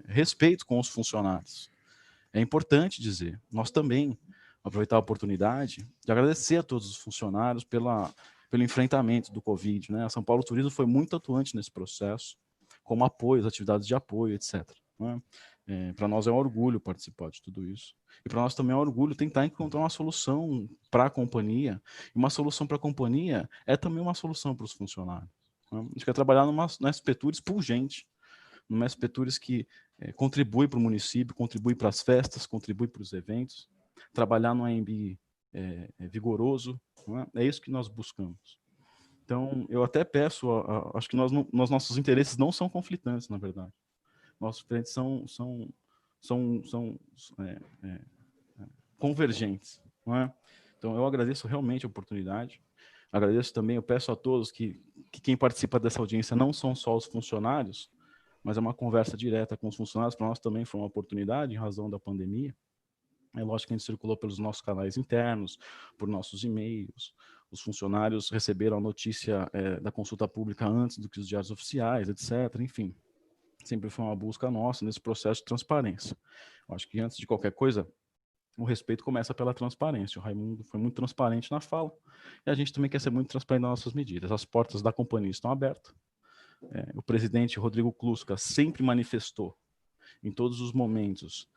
respeito com os funcionários. É importante dizer, nós também, aproveitar a oportunidade de agradecer a todos os funcionários pelo enfrentamento do Covid, né? A São Paulo Turismo foi muito atuante nesse processo, como apoio, as atividades de apoio, etc. Né? Para nós é um orgulho participar de tudo isso. E para nós também é um orgulho tentar encontrar uma solução para a companhia. E uma solução para a companhia é também uma solução para os funcionários. Né? A gente quer trabalhar numa SP Tours pungente, numa SP Tours que contribui para o município, contribui para as festas, contribui para os eventos, trabalhar num ANB vigoroso, né? É isso que nós buscamos. Então, eu até peço, acho que nossos interesses não são conflitantes, na verdade. Nossos interesses são convergentes. Não é? Então, eu agradeço realmente a oportunidade. Agradeço também, eu peço a todos que quem participa dessa audiência não são só os funcionários, mas é uma conversa direta com os funcionários. Para nós também foi uma oportunidade, em razão da pandemia. É lógico que a gente circulou pelos nossos canais internos, por nossos e-mails. Os funcionários receberam a notícia da consulta pública antes do que os diários oficiais, etc. Enfim, sempre foi uma busca nossa nesse processo de transparência. Eu acho que antes de qualquer coisa, o respeito começa pela transparência. O Raimundo foi muito transparente na fala, e a gente também quer ser muito transparente nas nossas medidas. As portas da companhia estão abertas. O presidente Rodrigo Kluska sempre manifestou, em todos os momentos,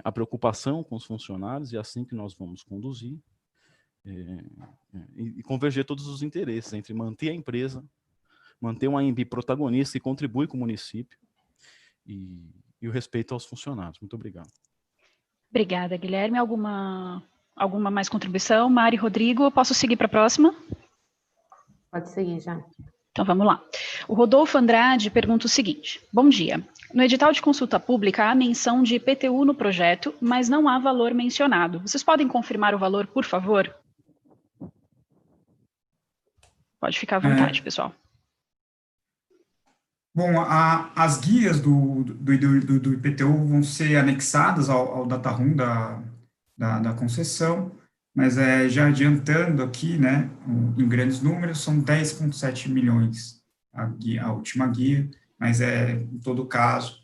a preocupação com os funcionários, e é assim que nós vamos conduzir, e converger todos os interesses entre manter a empresa, manter uma AMB protagonista e contribui com o município, e o respeito aos funcionários. Muito obrigado. Obrigada, Guilherme. Alguma mais contribuição? Mari, Rodrigo, eu posso seguir para a próxima? Pode seguir já. Então vamos lá. O Rodolfo Andrade pergunta o seguinte: bom dia. No edital de consulta pública há menção de IPTU no projeto, mas não há valor mencionado. Vocês podem confirmar o valor, por favor? Pode ficar à vontade, pessoal. Bom, as guias do IPTU vão ser anexadas ao data room da concessão, mas já adiantando aqui, né, em grandes números, são 10,7 milhões a última guia, mas em todo caso,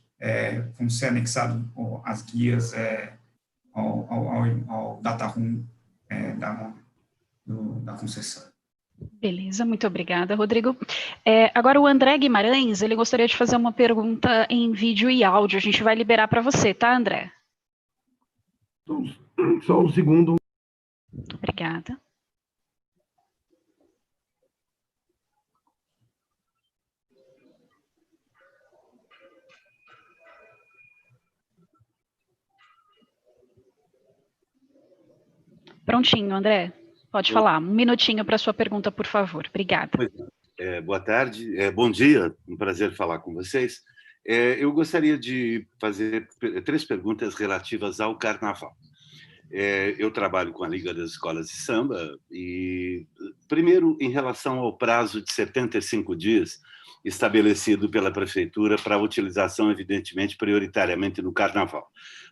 vão ser anexadas as guias ao data room da concessão. Beleza, muito obrigada, Rodrigo. Agora o André Guimarães, ele gostaria de fazer uma pergunta em vídeo e áudio. A gente vai liberar para você, tá, André? Só um segundo. Obrigada. Prontinho, André. Pode falar. Um minutinho para a sua pergunta, por favor. Obrigada. Boa tarde. Bom dia. Um prazer falar com vocês. Eu gostaria de fazer 3 perguntas relativas ao Carnaval. Eu trabalho com a Liga das Escolas de Samba e, primeiro, em relação ao prazo de 75 dias estabelecido pela Prefeitura para a utilização, evidentemente, prioritariamente no Carnaval.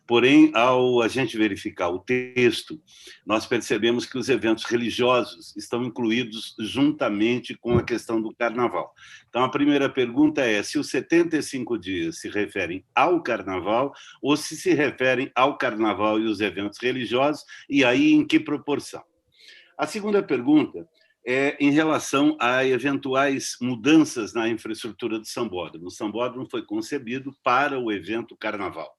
Porém, ao a gente verificar o texto, nós percebemos que os eventos religiosos estão incluídos juntamente com a questão do Carnaval. Então, a primeira pergunta é se os 75 dias se referem ao Carnaval ou se referem ao Carnaval e os eventos religiosos, e aí em que proporção. A segunda pergunta é em relação a eventuais mudanças na infraestrutura do Sambódromo. O Sambódromo foi concebido para o evento Carnaval.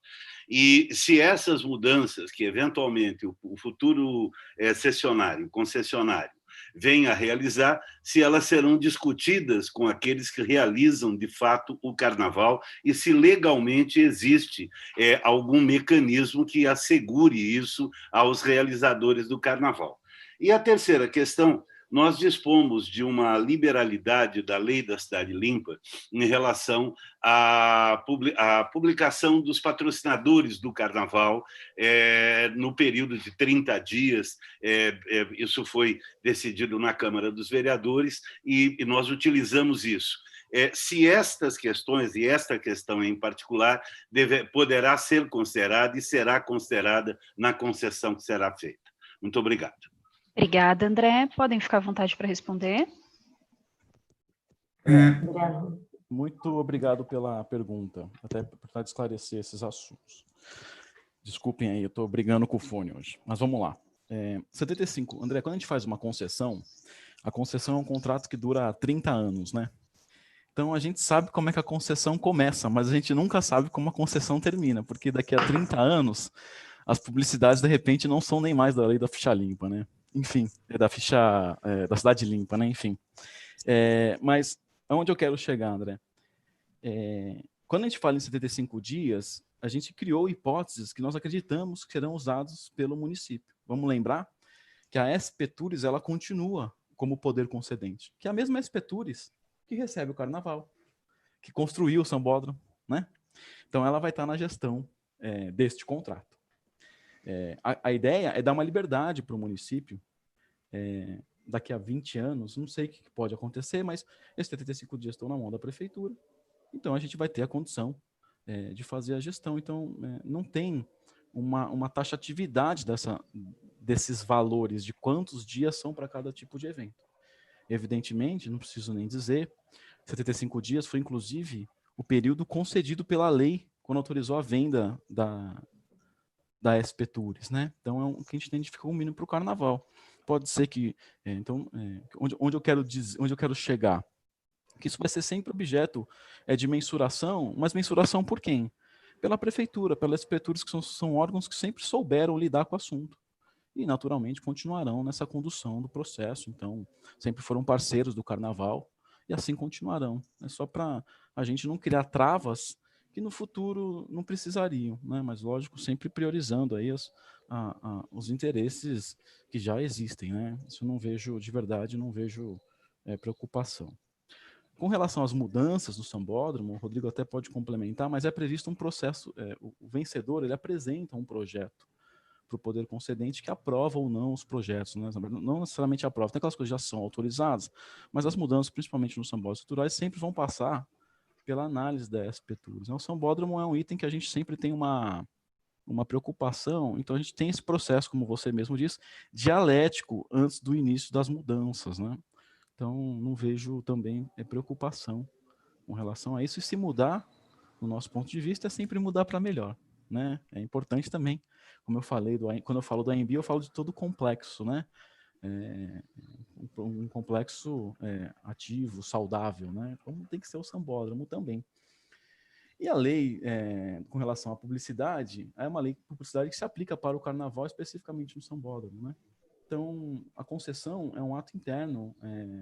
E se essas mudanças que, eventualmente, o futuro concessionário, venha a realizar, se elas serão discutidas com aqueles que realizam, de fato, o Carnaval e se legalmente existe algum mecanismo que assegure isso aos realizadores do Carnaval. E a terceira questão: nós dispomos de uma liberalidade da Lei da Cidade Limpa em relação à publicação dos patrocinadores do Carnaval no período de 30 dias. Isso foi decidido na Câmara dos Vereadores e nós utilizamos isso. Se estas questões, e esta questão em particular, poderá ser considerada e será considerada na concessão que será feita. Muito obrigado. Obrigada, André. Podem ficar à vontade para responder. Muito obrigado pela pergunta, até para esclarecer esses assuntos. Desculpem aí, eu estou brigando com o fone hoje, mas vamos lá. 75, André, quando a gente faz uma concessão, a concessão é um contrato que dura 30 anos, né? Então a gente sabe como é que a concessão começa, mas a gente nunca sabe como a concessão termina, porque daqui a 30 anos as publicidades, de repente, não são nem mais da lei da ficha limpa, né? Enfim, da ficha da cidade limpa, né? Enfim. Mas aonde eu quero chegar, André? Quando a gente fala em 75 dias, a gente criou hipóteses que nós acreditamos que serão usadas pelo município. Vamos lembrar que a SP Tours, ela continua como poder concedente, que é a mesma SP Tours que recebe o Carnaval, que construiu o Sambódromo, né? Então ela vai estar na gestão deste contrato. A ideia é dar uma liberdade para o município. Daqui a 20 anos, não sei o que pode acontecer, mas esses 75 dias estão na mão da prefeitura, então a gente vai ter a condição de fazer a gestão. Então, não tem uma taxatividade desses valores, de quantos dias são para cada tipo de evento. Evidentemente, não preciso nem dizer, 75 dias foi, inclusive, o período concedido pela lei, quando autorizou a venda da SP Tours, né? Então é o que a gente identifica como mínimo para o carnaval. Pode ser que, onde eu quero chegar, que isso vai ser sempre objeto de mensuração, mas mensuração por quem? Pela prefeitura, pelas SP Tours, que são órgãos que sempre souberam lidar com o assunto. E, naturalmente, continuarão nessa condução do processo. Então, sempre foram parceiros do carnaval e assim continuarão. É só para a gente não criar travas que no futuro não precisariam, né? Mas, lógico, sempre priorizando aí os interesses que já existem, né? Isso eu não vejo, de verdade, não vejo preocupação. Com relação às mudanças no sambódromo, o Rodrigo até pode complementar, mas é previsto um processo, o vencedor, ele apresenta um projeto para o poder concedente que aprova ou não os projetos, né? Não necessariamente aprova, tem aquelas coisas que já são autorizadas, mas as mudanças, principalmente nos sambódromos estruturais, sempre vão passar pela análise da SP Tours. O sambódromo é um item que a gente sempre tem uma preocupação, então a gente tem esse processo, como você mesmo disse, dialético antes do início das mudanças, né? Então, não vejo também preocupação com relação a isso. E se mudar, no nosso ponto de vista, é sempre mudar para melhor, né? É importante também, como eu falei, quando eu falo do AMB, eu falo de todo o complexo, né? Um complexo ativo, saudável, né? Como tem que ser o sambódromo também. E a lei, com relação à publicidade, é uma lei de publicidade que se aplica para o carnaval, especificamente no sambódromo, né? Então, a concessão é um ato interno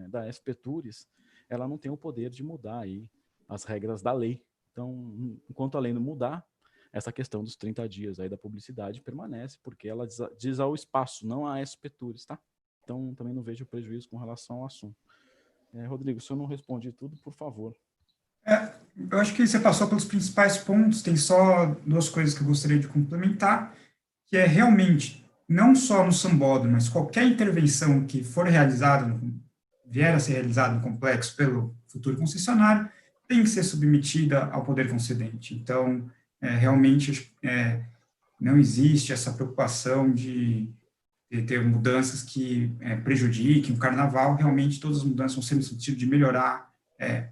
da SP Tours, ela não tem o poder de mudar aí as regras da lei. Então, enquanto a lei não mudar, essa questão dos 30 dias aí da publicidade permanece, porque ela diz ao espaço, não à SP Tours, tá? Então, também não vejo prejuízo com relação ao assunto. Rodrigo, se eu não respondi tudo, por favor. Eu acho que você passou pelos principais pontos, tem só duas coisas que eu gostaria de complementar, que é realmente, não só no sambódromo, mas qualquer intervenção que for realizada, vier a ser realizada no complexo pelo futuro concessionário, tem que ser submetida ao poder concedente. Então, realmente, não existe essa preocupação de ter mudanças que prejudiquem o carnaval, realmente todas as mudanças vão ser no sentido de melhorar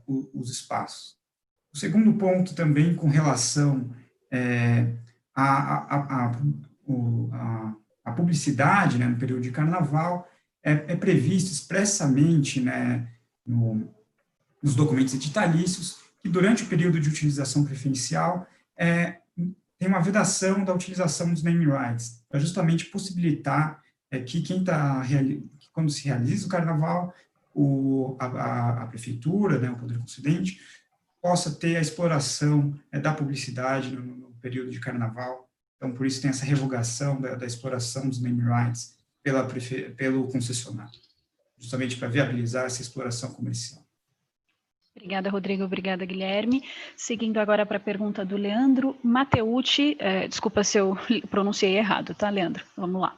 os espaços. O segundo ponto também com relação à publicidade, né, no período de carnaval, é previsto expressamente, né, nos documentos editalícios que durante o período de utilização preferencial tem uma vedação da utilização dos name rights, para justamente possibilitar que quando se realiza o carnaval, a prefeitura, né, o poder concedente, possa ter a exploração da publicidade no período de carnaval. Então, por isso tem essa revogação da exploração dos name rights pelo concessionário, justamente para viabilizar essa exploração comercial. Obrigada, Rodrigo. Obrigada, Guilherme. Seguindo agora para a pergunta do Leandro Mateucci. Desculpa se eu pronunciei errado, tá, Leandro? Vamos lá.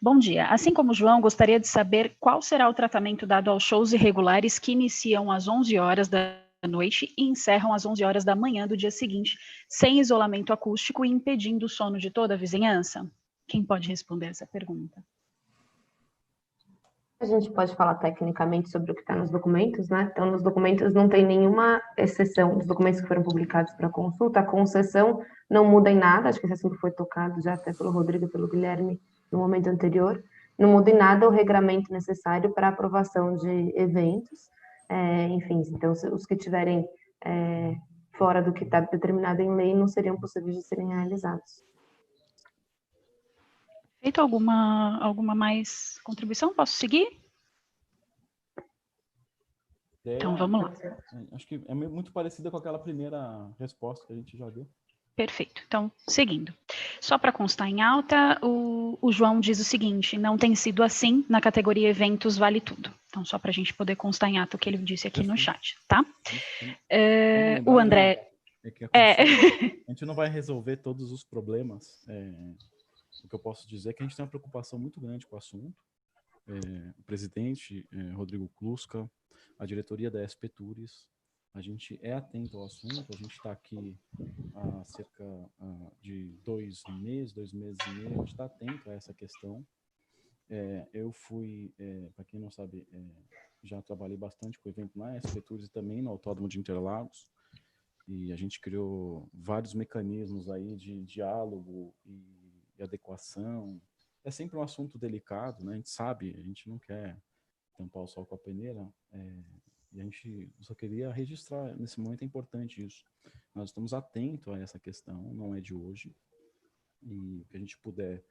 Bom dia. Assim como o João, gostaria de saber qual será o tratamento dado aos shows irregulares que iniciam às 11 horas da noite e encerram às 11 horas da manhã do dia seguinte, sem isolamento acústico e impedindo o sono de toda a vizinhança? Quem pode responder essa pergunta? A gente pode falar tecnicamente sobre o que está nos documentos, né? Então, nos documentos não tem nenhuma exceção, os documentos que foram publicados para consulta, a concessão não muda em nada, acho que esse assunto foi tocado já até pelo Rodrigo e pelo Guilherme no momento anterior, não muda em nada o regramento necessário para aprovação de eventos, enfim, então os que tiverem fora do que está determinado em lei não seriam possíveis de serem realizados. Feito alguma mais contribuição? Posso seguir? Então, vamos lá. Acho que é muito parecida com aquela primeira resposta que a gente já deu. Perfeito. Então, seguindo. Só para constar em alta, o João diz o seguinte: não tem sido assim na categoria eventos vale tudo. Então, só para a gente poder constar em ata o que ele disse aqui no chat, tá? O André... A gente não vai resolver todos os problemas. O que eu posso dizer é que a gente tem uma preocupação muito grande com o assunto. O presidente, Rodrigo Kluska, a diretoria da SP Tours, a gente é atento ao assunto, a gente está aqui há cerca de 2 meses e meio, a gente está atento a essa questão. Eu fui, para quem não sabe, já trabalhei bastante com o evento na SP Tours e também no Autódromo de Interlagos, e a gente criou vários mecanismos aí de diálogo e e adequação. É sempre um assunto delicado, né? A gente sabe, a gente não quer tampar o sol com a peneira, e a gente só queria registrar, nesse momento é importante isso. Nós estamos atentos a essa questão, não é de hoje, e o que a gente puder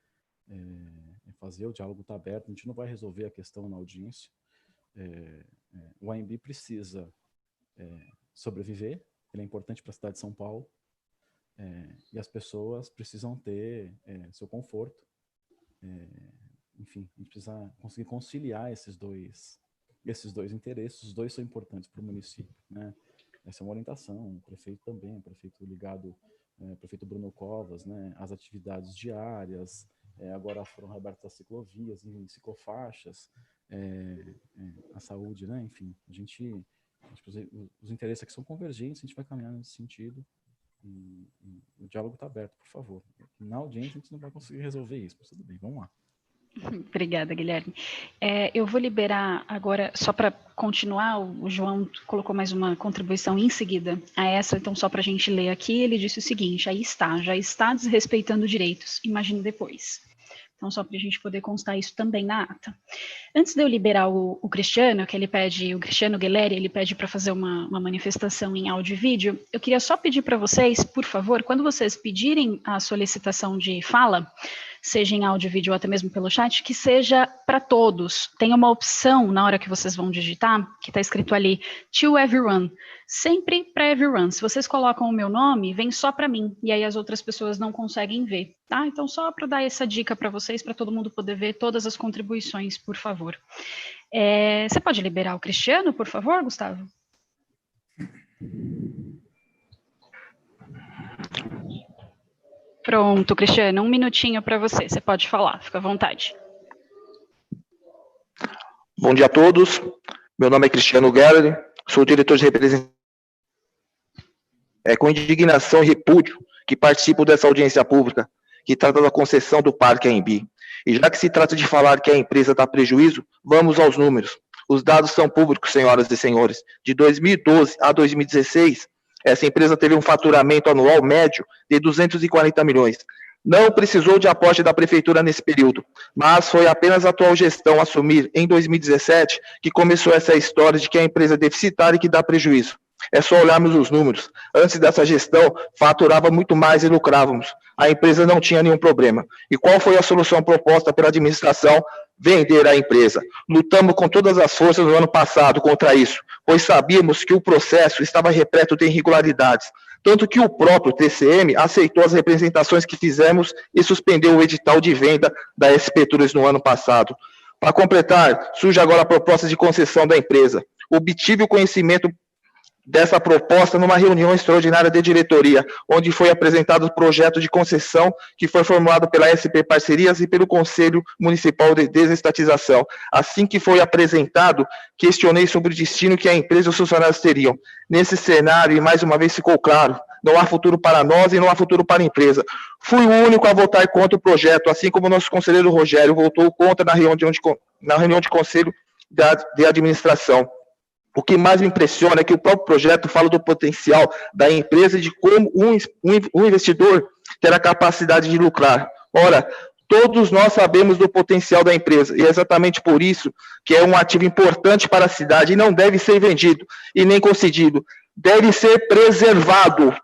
fazer, o diálogo está aberto, a gente não vai resolver a questão na audiência. O AMB precisa sobreviver, ele é importante para a cidade de São Paulo, e as pessoas precisam ter seu conforto. Enfim, a gente precisa conseguir conciliar esses dois interesses. Os dois são importantes para o município, né? Essa é uma orientação, o prefeito também, o prefeito ligado, o prefeito Bruno Covas, né? As atividades diárias, agora foram reabertas as ciclovias e ciclofaixas, a saúde, né? Enfim, os interesses aqui são convergentes, a gente vai caminhar nesse sentido. E o diálogo está aberto, por favor. Na audiência a gente não vai conseguir resolver isso, mas tudo bem, vamos lá. Obrigada, Guilherme. Eu vou liberar agora, só para continuar, o João colocou mais uma contribuição em seguida a essa, então só para a gente ler aqui, ele disse o seguinte: aí está, já está desrespeitando direitos, imagine depois. Então, só para a gente poder constar isso também na ata. Antes de eu liberar o Cristiano, que ele pede, o Cristiano Guilherme, ele pede para fazer uma manifestação em áudio e vídeo, eu queria só pedir para vocês, por favor, quando vocês pedirem a solicitação de fala, seja em áudio, vídeo ou até mesmo pelo chat, que seja para todos. Tem uma opção na hora que vocês vão digitar, que está escrito ali, to everyone, sempre para everyone. Se vocês colocam o meu nome, vem só para mim, e aí as outras pessoas não conseguem ver, tá? Então, só para dar essa dica para vocês, para todo mundo poder ver todas as contribuições, por favor. Você pode liberar o Cristiano, por favor, Gustavo? Pronto, Cristiano, 1 minutinho para você. Você pode falar, fica à vontade. Bom dia a todos. Meu nome é Cristiano Guilherme, sou diretor de representação. É com indignação e repúdio que participo dessa audiência pública que trata da concessão do Parque AMB. E já que se trata de falar que a empresa dá prejuízo, vamos aos números. Os dados são públicos, senhoras e senhores. De 2012 a 2016, essa empresa teve um faturamento anual médio de 240 milhões. Não precisou de aporte da prefeitura nesse período, mas foi apenas a atual gestão assumir em 2017 que começou essa história de que a empresa é deficitária e que dá prejuízo. É só olharmos os números. Antes dessa gestão, faturava muito mais e lucrávamos. A empresa não tinha nenhum problema. E qual foi a solução proposta pela administração? Vender a empresa. Lutamos com todas as forças no ano passado contra isso, pois sabíamos que o processo estava repleto de irregularidades. Tanto que o próprio TCM aceitou as representações que fizemos e suspendeu o edital de venda da SP Tours no ano passado. Para completar, surge agora a proposta de concessão da empresa. Obtive o conhecimento dessa proposta numa reunião extraordinária de diretoria, onde foi apresentado o projeto de concessão que foi formulado pela SP Parcerias e pelo Conselho Municipal de Desestatização. Assim que foi apresentado, questionei sobre o destino que a empresa e os funcionários teriam. Nesse cenário, e mais uma vez ficou claro, não há futuro para nós e não há futuro para a empresa. Fui o único a votar contra o projeto, assim como o nosso conselheiro Rogério votou contra na reunião de conselho de administração. O que mais me impressiona é que o próprio projeto fala do potencial da empresa e de como um investidor terá capacidade de lucrar. Ora, todos nós sabemos do potencial da empresa, e é exatamente por isso que é um ativo importante para a cidade e não deve ser vendido e nem concedido. Deve ser preservado.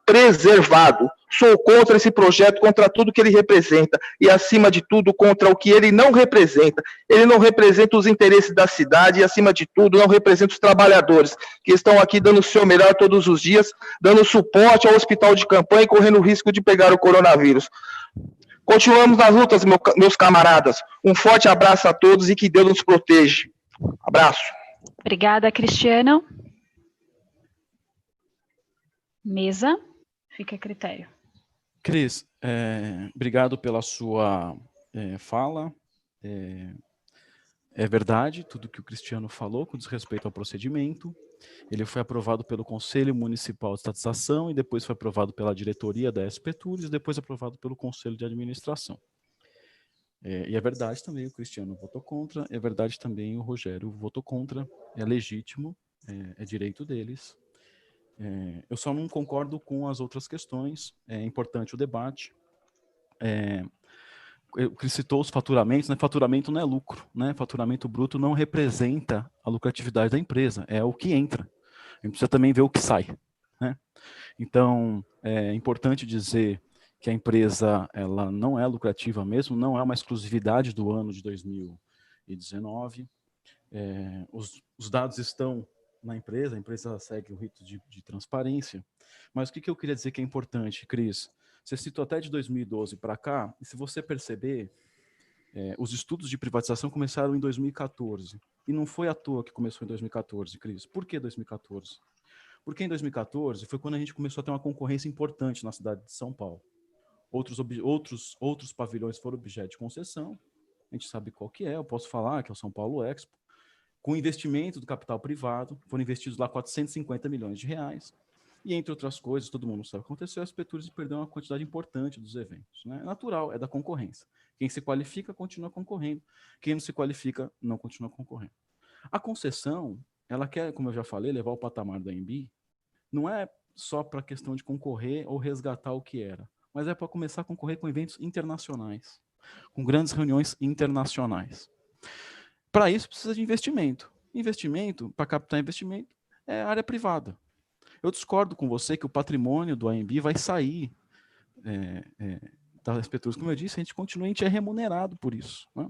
Sou contra esse projeto, contra tudo que ele representa e, acima de tudo, contra o que ele não representa. Ele não representa os interesses da cidade e, acima de tudo, não representa os trabalhadores que estão aqui dando o seu melhor todos os dias, dando suporte ao hospital de campanha e correndo o risco de pegar o coronavírus. Continuamos nas lutas, meus camaradas. Um forte abraço a todos e que Deus nos proteja. Abraço. Obrigada, Cristiano. Mesa, fica a critério. Cris, obrigado pela sua fala. É verdade tudo que o Cristiano falou com desrespeito ao procedimento. Ele foi aprovado pelo Conselho Municipal de Estatização e depois foi aprovado pela diretoria da SP Tours e depois aprovado pelo Conselho de Administração. E é verdade também o Cristiano votou contra, é verdade também o Rogério votou contra, é legítimo, é direito deles. Eu só não concordo com as outras questões, é importante o debate. o Cris citou os faturamentos, né? Faturamento não é lucro, né? Faturamento bruto não representa a lucratividade da empresa, é o que entra. A gente precisa também ver o que sai, né? Então, é importante dizer que a empresa ela não é lucrativa mesmo, não é uma exclusividade do ano de 2019. Os dados estão na empresa, a empresa segue o rito de transparência. Mas o que eu queria dizer que é importante, Cris? Você citou até de 2012 para cá, e se você perceber, os estudos de privatização começaram em 2014. E não foi à toa que começou em 2014, Cris. Por que 2014? Porque em 2014 foi quando a gente começou a ter uma concorrência importante na cidade de São Paulo. Outros pavilhões foram objeto de concessão, a gente sabe qual que é, eu posso falar, que é o São Paulo Expo, com investimento do capital privado, foram investidos lá 450 milhões de reais, e entre outras coisas, todo mundo sabe o que aconteceu, a SP Tourism perdeu uma quantidade importante dos eventos, né? É natural, é da concorrência. Quem se qualifica, continua concorrendo. Quem não se qualifica, não continua concorrendo. A concessão, ela quer, como eu já falei, levar o patamar da ANB, não é só para a questão de concorrer ou resgatar o que era, mas é para começar a concorrer com eventos internacionais, com grandes reuniões internacionais. Para isso, precisa de investimento. Investimento, para captar investimento, é área privada. Eu discordo com você que o patrimônio do ANB vai sair da SP Tourism. Como eu disse, a gente é remunerado por isso, né?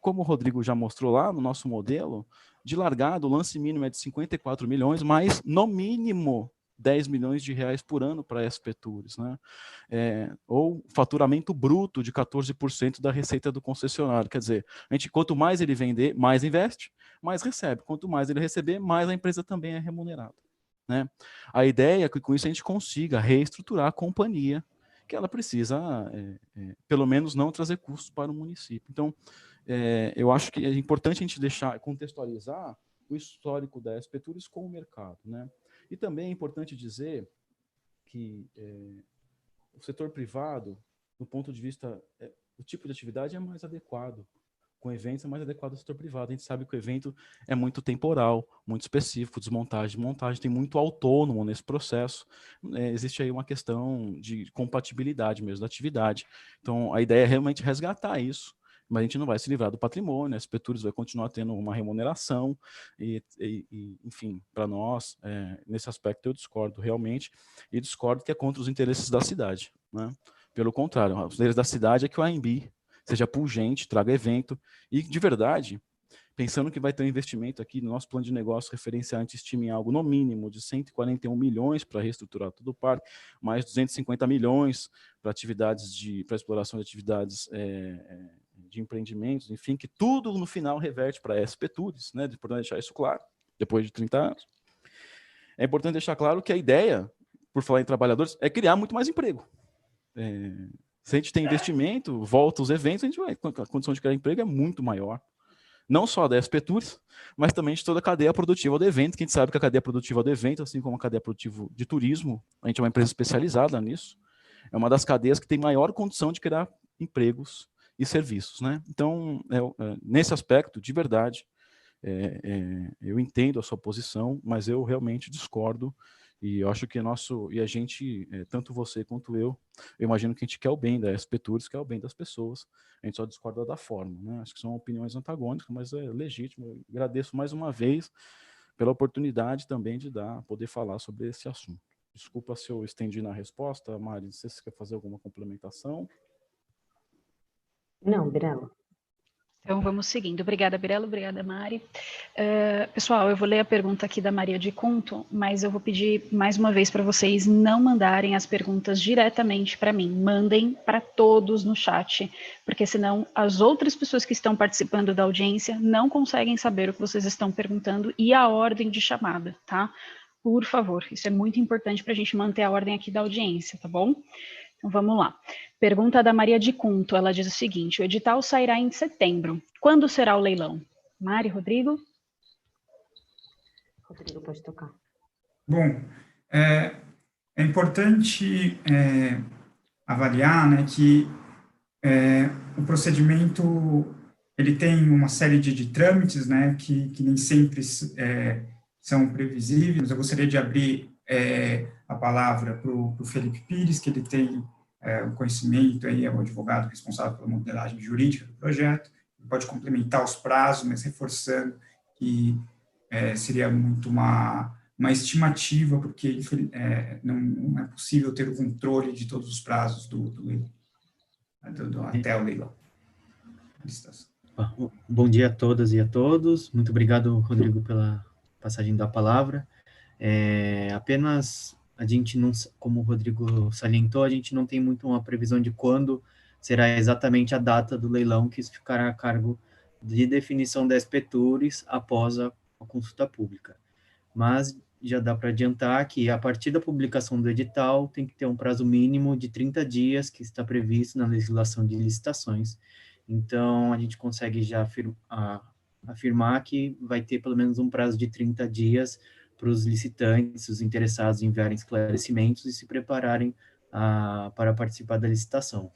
Como o Rodrigo já mostrou lá no nosso modelo, de largada, o lance mínimo é de 54 milhões, mas no mínimo 10 milhões de reais por ano para a SP Tourism, né? Ou faturamento bruto de 14% da receita do concessionário. Quer dizer, quanto mais ele vender, mais investe, mais recebe. Quanto mais ele receber, mais a empresa também é remunerada, né? A ideia é que com isso a gente consiga reestruturar a companhia, que ela precisa, pelo menos, não trazer custos para o município. Então, eu acho que é importante a gente contextualizar o histórico da SP Tourism com o mercado, né? E também é importante dizer que o setor privado, do ponto de vista, o tipo de atividade é mais adequado. Com eventos é mais adequado ao setor privado. A gente sabe que o evento é muito temporal, muito específico, desmontagem, montagem, tem muito autônomo nesse processo. Existe aí uma questão de compatibilidade mesmo da atividade. Então, a ideia é realmente resgatar isso, mas a gente não vai se livrar do patrimônio, a SP Tourism vai continuar tendo uma remuneração, enfim, para nós, nesse aspecto eu discordo realmente, e discordo que é contra os interesses da cidade, né? Pelo contrário, os interesses da cidade é que o ANB seja pungente, traga evento, e de verdade, pensando que vai ter um investimento aqui no nosso plano de negócio referenciante, estima em algo no mínimo de 141 milhões para reestruturar todo o parque, mais 250 milhões para exploração de atividades de empreendimentos, enfim, que tudo no final reverte para a SP Tourism, né? É importante deixar isso claro, depois de 30 anos. É importante deixar claro que a ideia, por falar em trabalhadores, é criar muito mais emprego. Se a gente tem investimento, volta os eventos, a condição de criar emprego é muito maior. Não só da SP Tourism, mas também de toda a cadeia produtiva do evento, que a gente sabe que a cadeia produtiva do evento, assim como a cadeia produtiva de turismo, a gente é uma empresa especializada nisso, é uma das cadeias que tem maior condição de criar empregos e serviços, né? Então, nesse aspecto, de verdade, eu entendo a sua posição, mas eu realmente discordo, e eu acho que a gente, tanto você quanto eu imagino que a gente quer o bem da SP Tourism, quer o bem das pessoas, a gente só discorda da forma, né? Acho que são opiniões antagônicas, mas é legítimo. Eu agradeço mais uma vez pela oportunidade também de poder falar sobre esse assunto. Desculpa se eu estendi na resposta, Mari, não sei se você quer fazer alguma complementação. Não, Birelo. Então, vamos seguindo. Obrigada, Birelo. Obrigada, Mari. Pessoal, eu vou ler a pergunta aqui da Maria de Conto, mas eu vou pedir mais uma vez para vocês não mandarem as perguntas diretamente para mim. Mandem para todos no chat, porque senão as outras pessoas que estão participando da audiência não conseguem saber o que vocês estão perguntando e a ordem de chamada, tá? Por favor, isso é muito importante para a gente manter a ordem aqui da audiência, tá bom? Então, vamos lá. Pergunta da Maria de Cunto, ela diz o seguinte: o edital sairá em setembro. Quando será o leilão? Mari, Rodrigo? Rodrigo, pode tocar. Bom, é importante avaliar, né, que o procedimento ele tem uma série de trâmites, né, que nem sempre são previsíveis. Eu gostaria de abrir a palavra para o Felipe Pires, que ele tem o conhecimento, aí é o advogado responsável pela modelagem jurídica do projeto, pode complementar os prazos, mas reforçando que seria muito uma estimativa, porque não é possível ter o controle de todos os prazos do leilão, até o leilão. Bom dia a todas e a todos. Muito obrigado, Rodrigo, pela passagem da palavra. Apenas a gente não, como o Rodrigo salientou, a gente não tem muito uma previsão de quando será exatamente a data do leilão, que isso ficará a cargo de definição da SPTURES após a consulta pública. Mas já dá para adiantar que, a partir da publicação do edital, tem que ter um prazo mínimo de 30 dias, que está previsto na legislação de licitações. Então, a gente consegue já afirmar que vai ter pelo menos um prazo de 30 dias para os licitantes, os interessados em enviarem esclarecimentos e se prepararem para participar da licitação.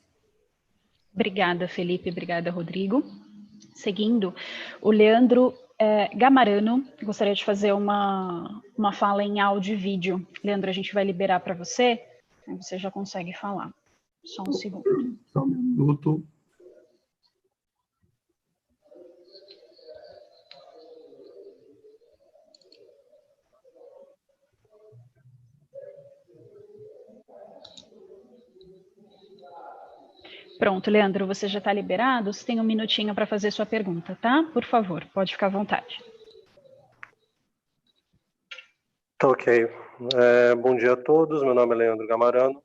Obrigada, Felipe. Obrigada, Rodrigo. Seguindo, o Leandro Gamarano gostaria de fazer uma fala em áudio e vídeo. Leandro, a gente vai liberar para você, aí você já consegue falar. Só um segundo. Só um minuto. Pronto, Leandro, você já está liberado? Você tem um minutinho para fazer sua pergunta, tá? Por favor, pode ficar à vontade. Tá ok. Bom dia a todos, meu nome é Leandro Gamarano,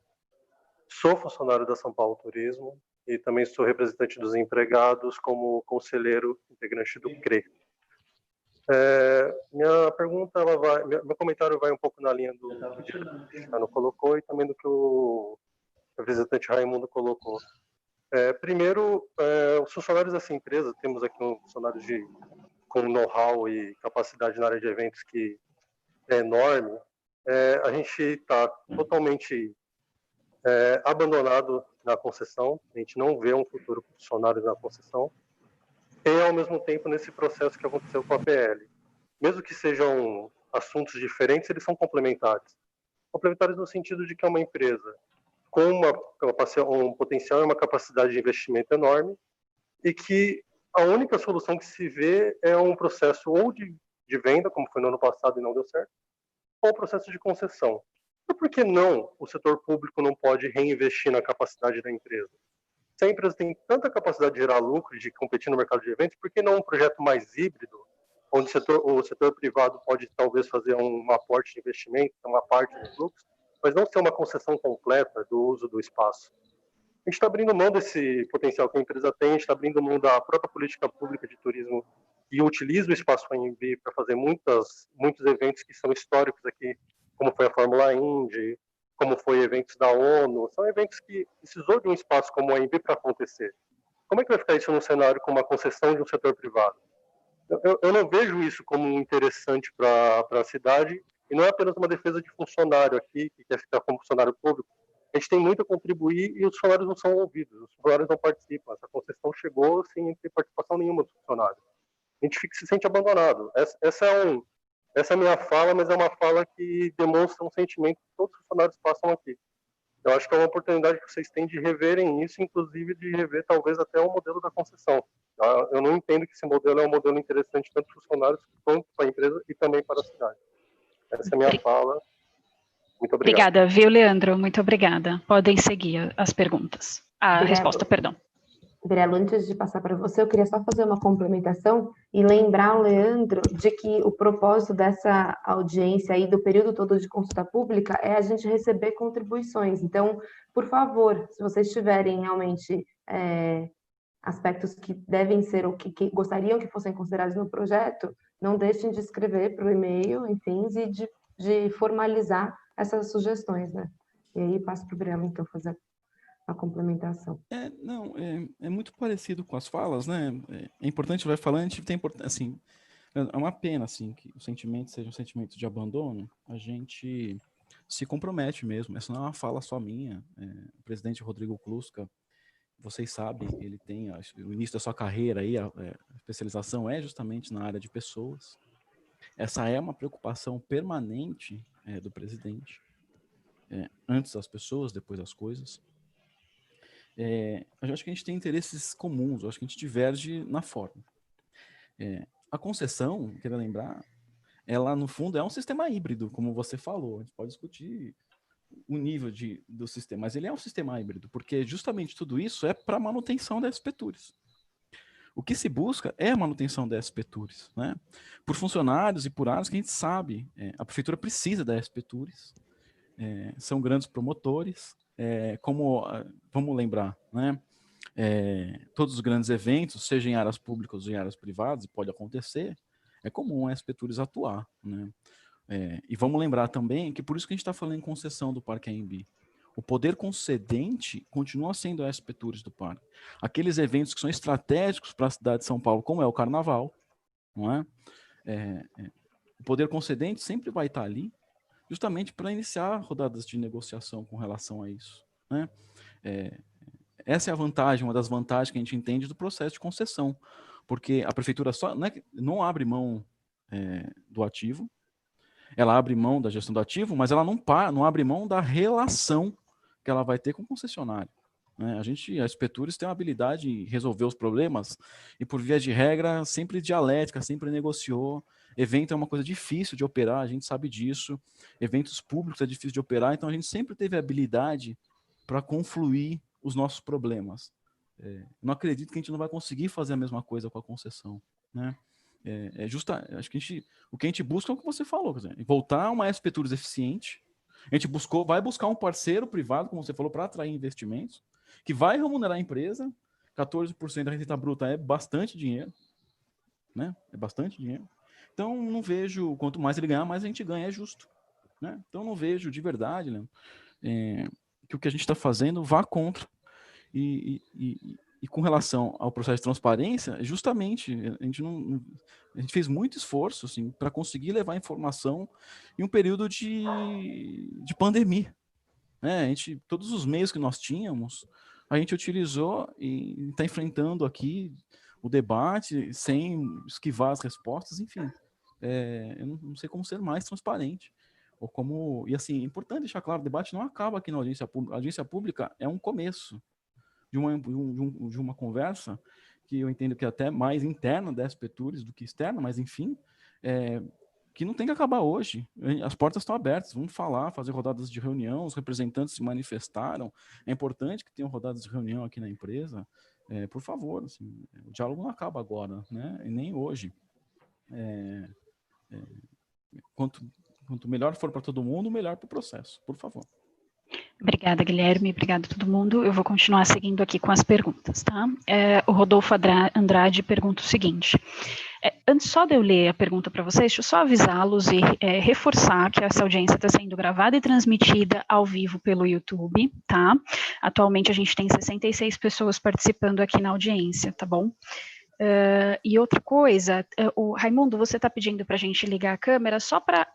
sou funcionário da São Paulo Turismo e também sou representante dos empregados como conselheiro integrante do CRE. Minha pergunta, meu comentário vai um pouco na linha do que o Cristiano colocou e também do que o representante Raimundo colocou. Primeiro, os funcionários dessa empresa, temos aqui um funcionário com know-how e capacidade na área de eventos que é enorme. A gente está totalmente abandonado na concessão, a gente não vê um futuro para os funcionários na concessão, e ao mesmo tempo nesse processo que aconteceu com a PL. Mesmo que sejam assuntos diferentes, eles são complementares. Complementares no sentido de que é uma empresa com um potencial e uma capacidade de investimento enorme, e que a única solução que se vê é um processo ou de venda, como foi no ano passado e não deu certo, ou um processo de concessão. Então, por que não o setor público não pode reinvestir na capacidade da empresa? Se a empresa tem tanta capacidade de gerar lucro, de competir no mercado de eventos, por que não um projeto mais híbrido, onde o setor privado pode talvez fazer um aporte de investimento, uma parte dos lucros, mas não ser uma concessão completa do uso do espaço? A gente está abrindo mão desse potencial que a empresa tem, a gente está abrindo mão da própria política pública de turismo e utiliza o espaço AMB para fazer muitos eventos que são históricos aqui, como foi a Fórmula Indy, como foi eventos da ONU, são eventos que precisou de um espaço como a AMB para acontecer. Como é que vai ficar isso num cenário com uma concessão de um setor privado? Eu não vejo isso como interessante para a cidade, e não é apenas uma defesa de funcionário aqui, que quer ficar como funcionário público. A gente tem muito a contribuir e os funcionários não são ouvidos, os funcionários não participam. Essa concessão chegou sem ter participação nenhuma dos funcionários. A gente se sente abandonado. Essa é a minha fala, mas é uma fala que demonstra um sentimento que todos os funcionários passam aqui. Eu acho que é uma oportunidade que vocês têm de reverem isso, inclusive de rever talvez até o modelo da concessão. Eu não entendo que esse modelo é um modelo interessante tanto para os funcionários quanto para a empresa e também para a cidade. Essa é a minha fala. Muito obrigado. Obrigada, viu, Leandro? Muito obrigada. Podem seguir as perguntas. A resposta, perdão. Birelo, antes de passar para você, eu queria só fazer uma complementação e lembrar o Leandro de que o propósito dessa audiência aí, do período todo de consulta pública, é a gente receber contribuições. Então, por favor, se vocês tiverem realmente aspectos que devem ser ou que gostariam que fossem considerados no projeto, não deixem de escrever para o e-mail, enfim, e de formalizar essas sugestões, né? E aí passo para o Birelo, então, fazer a complementação. É muito parecido com as falas, né? É importante, vai falando, assim, é uma pena, assim, que o sentimento seja um sentimento de abandono, a gente se compromete mesmo. Essa não é uma fala só minha. O presidente Rodrigo Kluska, vocês sabem, ele tem o início da sua carreira aí, a especialização é justamente na área de pessoas. Essa é uma preocupação permanente do presidente. Antes as pessoas, depois as coisas. eu acho que a gente tem interesses comuns, eu acho que a gente diverge na forma. A concessão, queria lembrar, ela, no fundo, é um sistema híbrido, como você falou. A gente pode discutir o nível do sistema, mas ele é um sistema híbrido, porque justamente tudo isso é para manutenção da SP Tours. O que se busca é a manutenção da SP Tours, né? Por funcionários e por áreas que a gente sabe, a prefeitura precisa da SP Tours, são grandes promotores, vamos lembrar, né? Todos os grandes eventos, seja em áreas públicas ou em áreas privadas, e pode acontecer, é comum a SP Tours atuar, né? E vamos lembrar também que por isso que a gente está falando em concessão do Parque AMB. O poder concedente continua sendo a SP Tours do parque. Aqueles eventos que são estratégicos para a cidade de São Paulo, como é o Carnaval, não é? O poder concedente sempre vai estar ali, justamente para iniciar rodadas de negociação com relação a isso, né? Essa é a vantagem, uma das vantagens que a gente entende do processo de concessão, porque a prefeitura não abre mão do ativo, ela abre mão da gestão do ativo, mas ela não abre mão da relação que ela vai ter com o concessionário, né? A SP Tours tem uma habilidade em resolver os problemas e, por via de regra, sempre dialética, sempre negociou. Evento é uma coisa difícil de operar, a gente sabe disso. Eventos públicos é difícil de operar, então a gente sempre teve a habilidade para confluir os nossos problemas. Não acredito que a gente não vai conseguir fazer a mesma coisa com a concessão, né? Acho que o que a gente busca é o que você falou, quer dizer, voltar a uma SP Tours eficiente. A gente vai buscar um parceiro privado, como você falou, para atrair investimentos, que vai remunerar a empresa. 14% da receita bruta é bastante dinheiro, né? É bastante dinheiro. Então, não vejo, quanto mais ele ganhar, mais a gente ganha, é justo, né? Então, não vejo de verdade, Leandro, que o que a gente está fazendo vá contra. E com relação ao processo de transparência, justamente, a gente fez muito esforço assim, para conseguir levar informação em um período de pandemia, né? Todos os meios que nós tínhamos, a gente utilizou e está enfrentando aqui o debate sem esquivar as respostas, enfim. Eu não sei como ser mais transparente. E assim, é importante deixar claro, o debate não acaba aqui na audiência pública. A audiência pública é um começo de uma conversa que eu entendo que é até mais interna da SP Tours do que externa, mas enfim, que não tem que acabar hoje. As portas estão abertas, vamos falar, fazer rodadas de reunião, os representantes se manifestaram, é importante que tenham rodadas de reunião aqui na empresa, por favor, assim, o diálogo não acaba agora, né? E nem hoje. Quanto melhor for para todo mundo, melhor para o processo, por favor. Obrigada, Guilherme. Obrigada a todo mundo. Eu vou continuar seguindo aqui com as perguntas, tá? O Rodolfo Andrade pergunta o seguinte. Antes só de eu ler a pergunta para vocês, deixa eu só avisá-los e reforçar que essa audiência está sendo gravada e transmitida ao vivo pelo YouTube, tá? Atualmente a gente tem 66 pessoas participando aqui na audiência, tá bom? E outra coisa, o Raimundo, você está pedindo para a gente ligar a câmera só para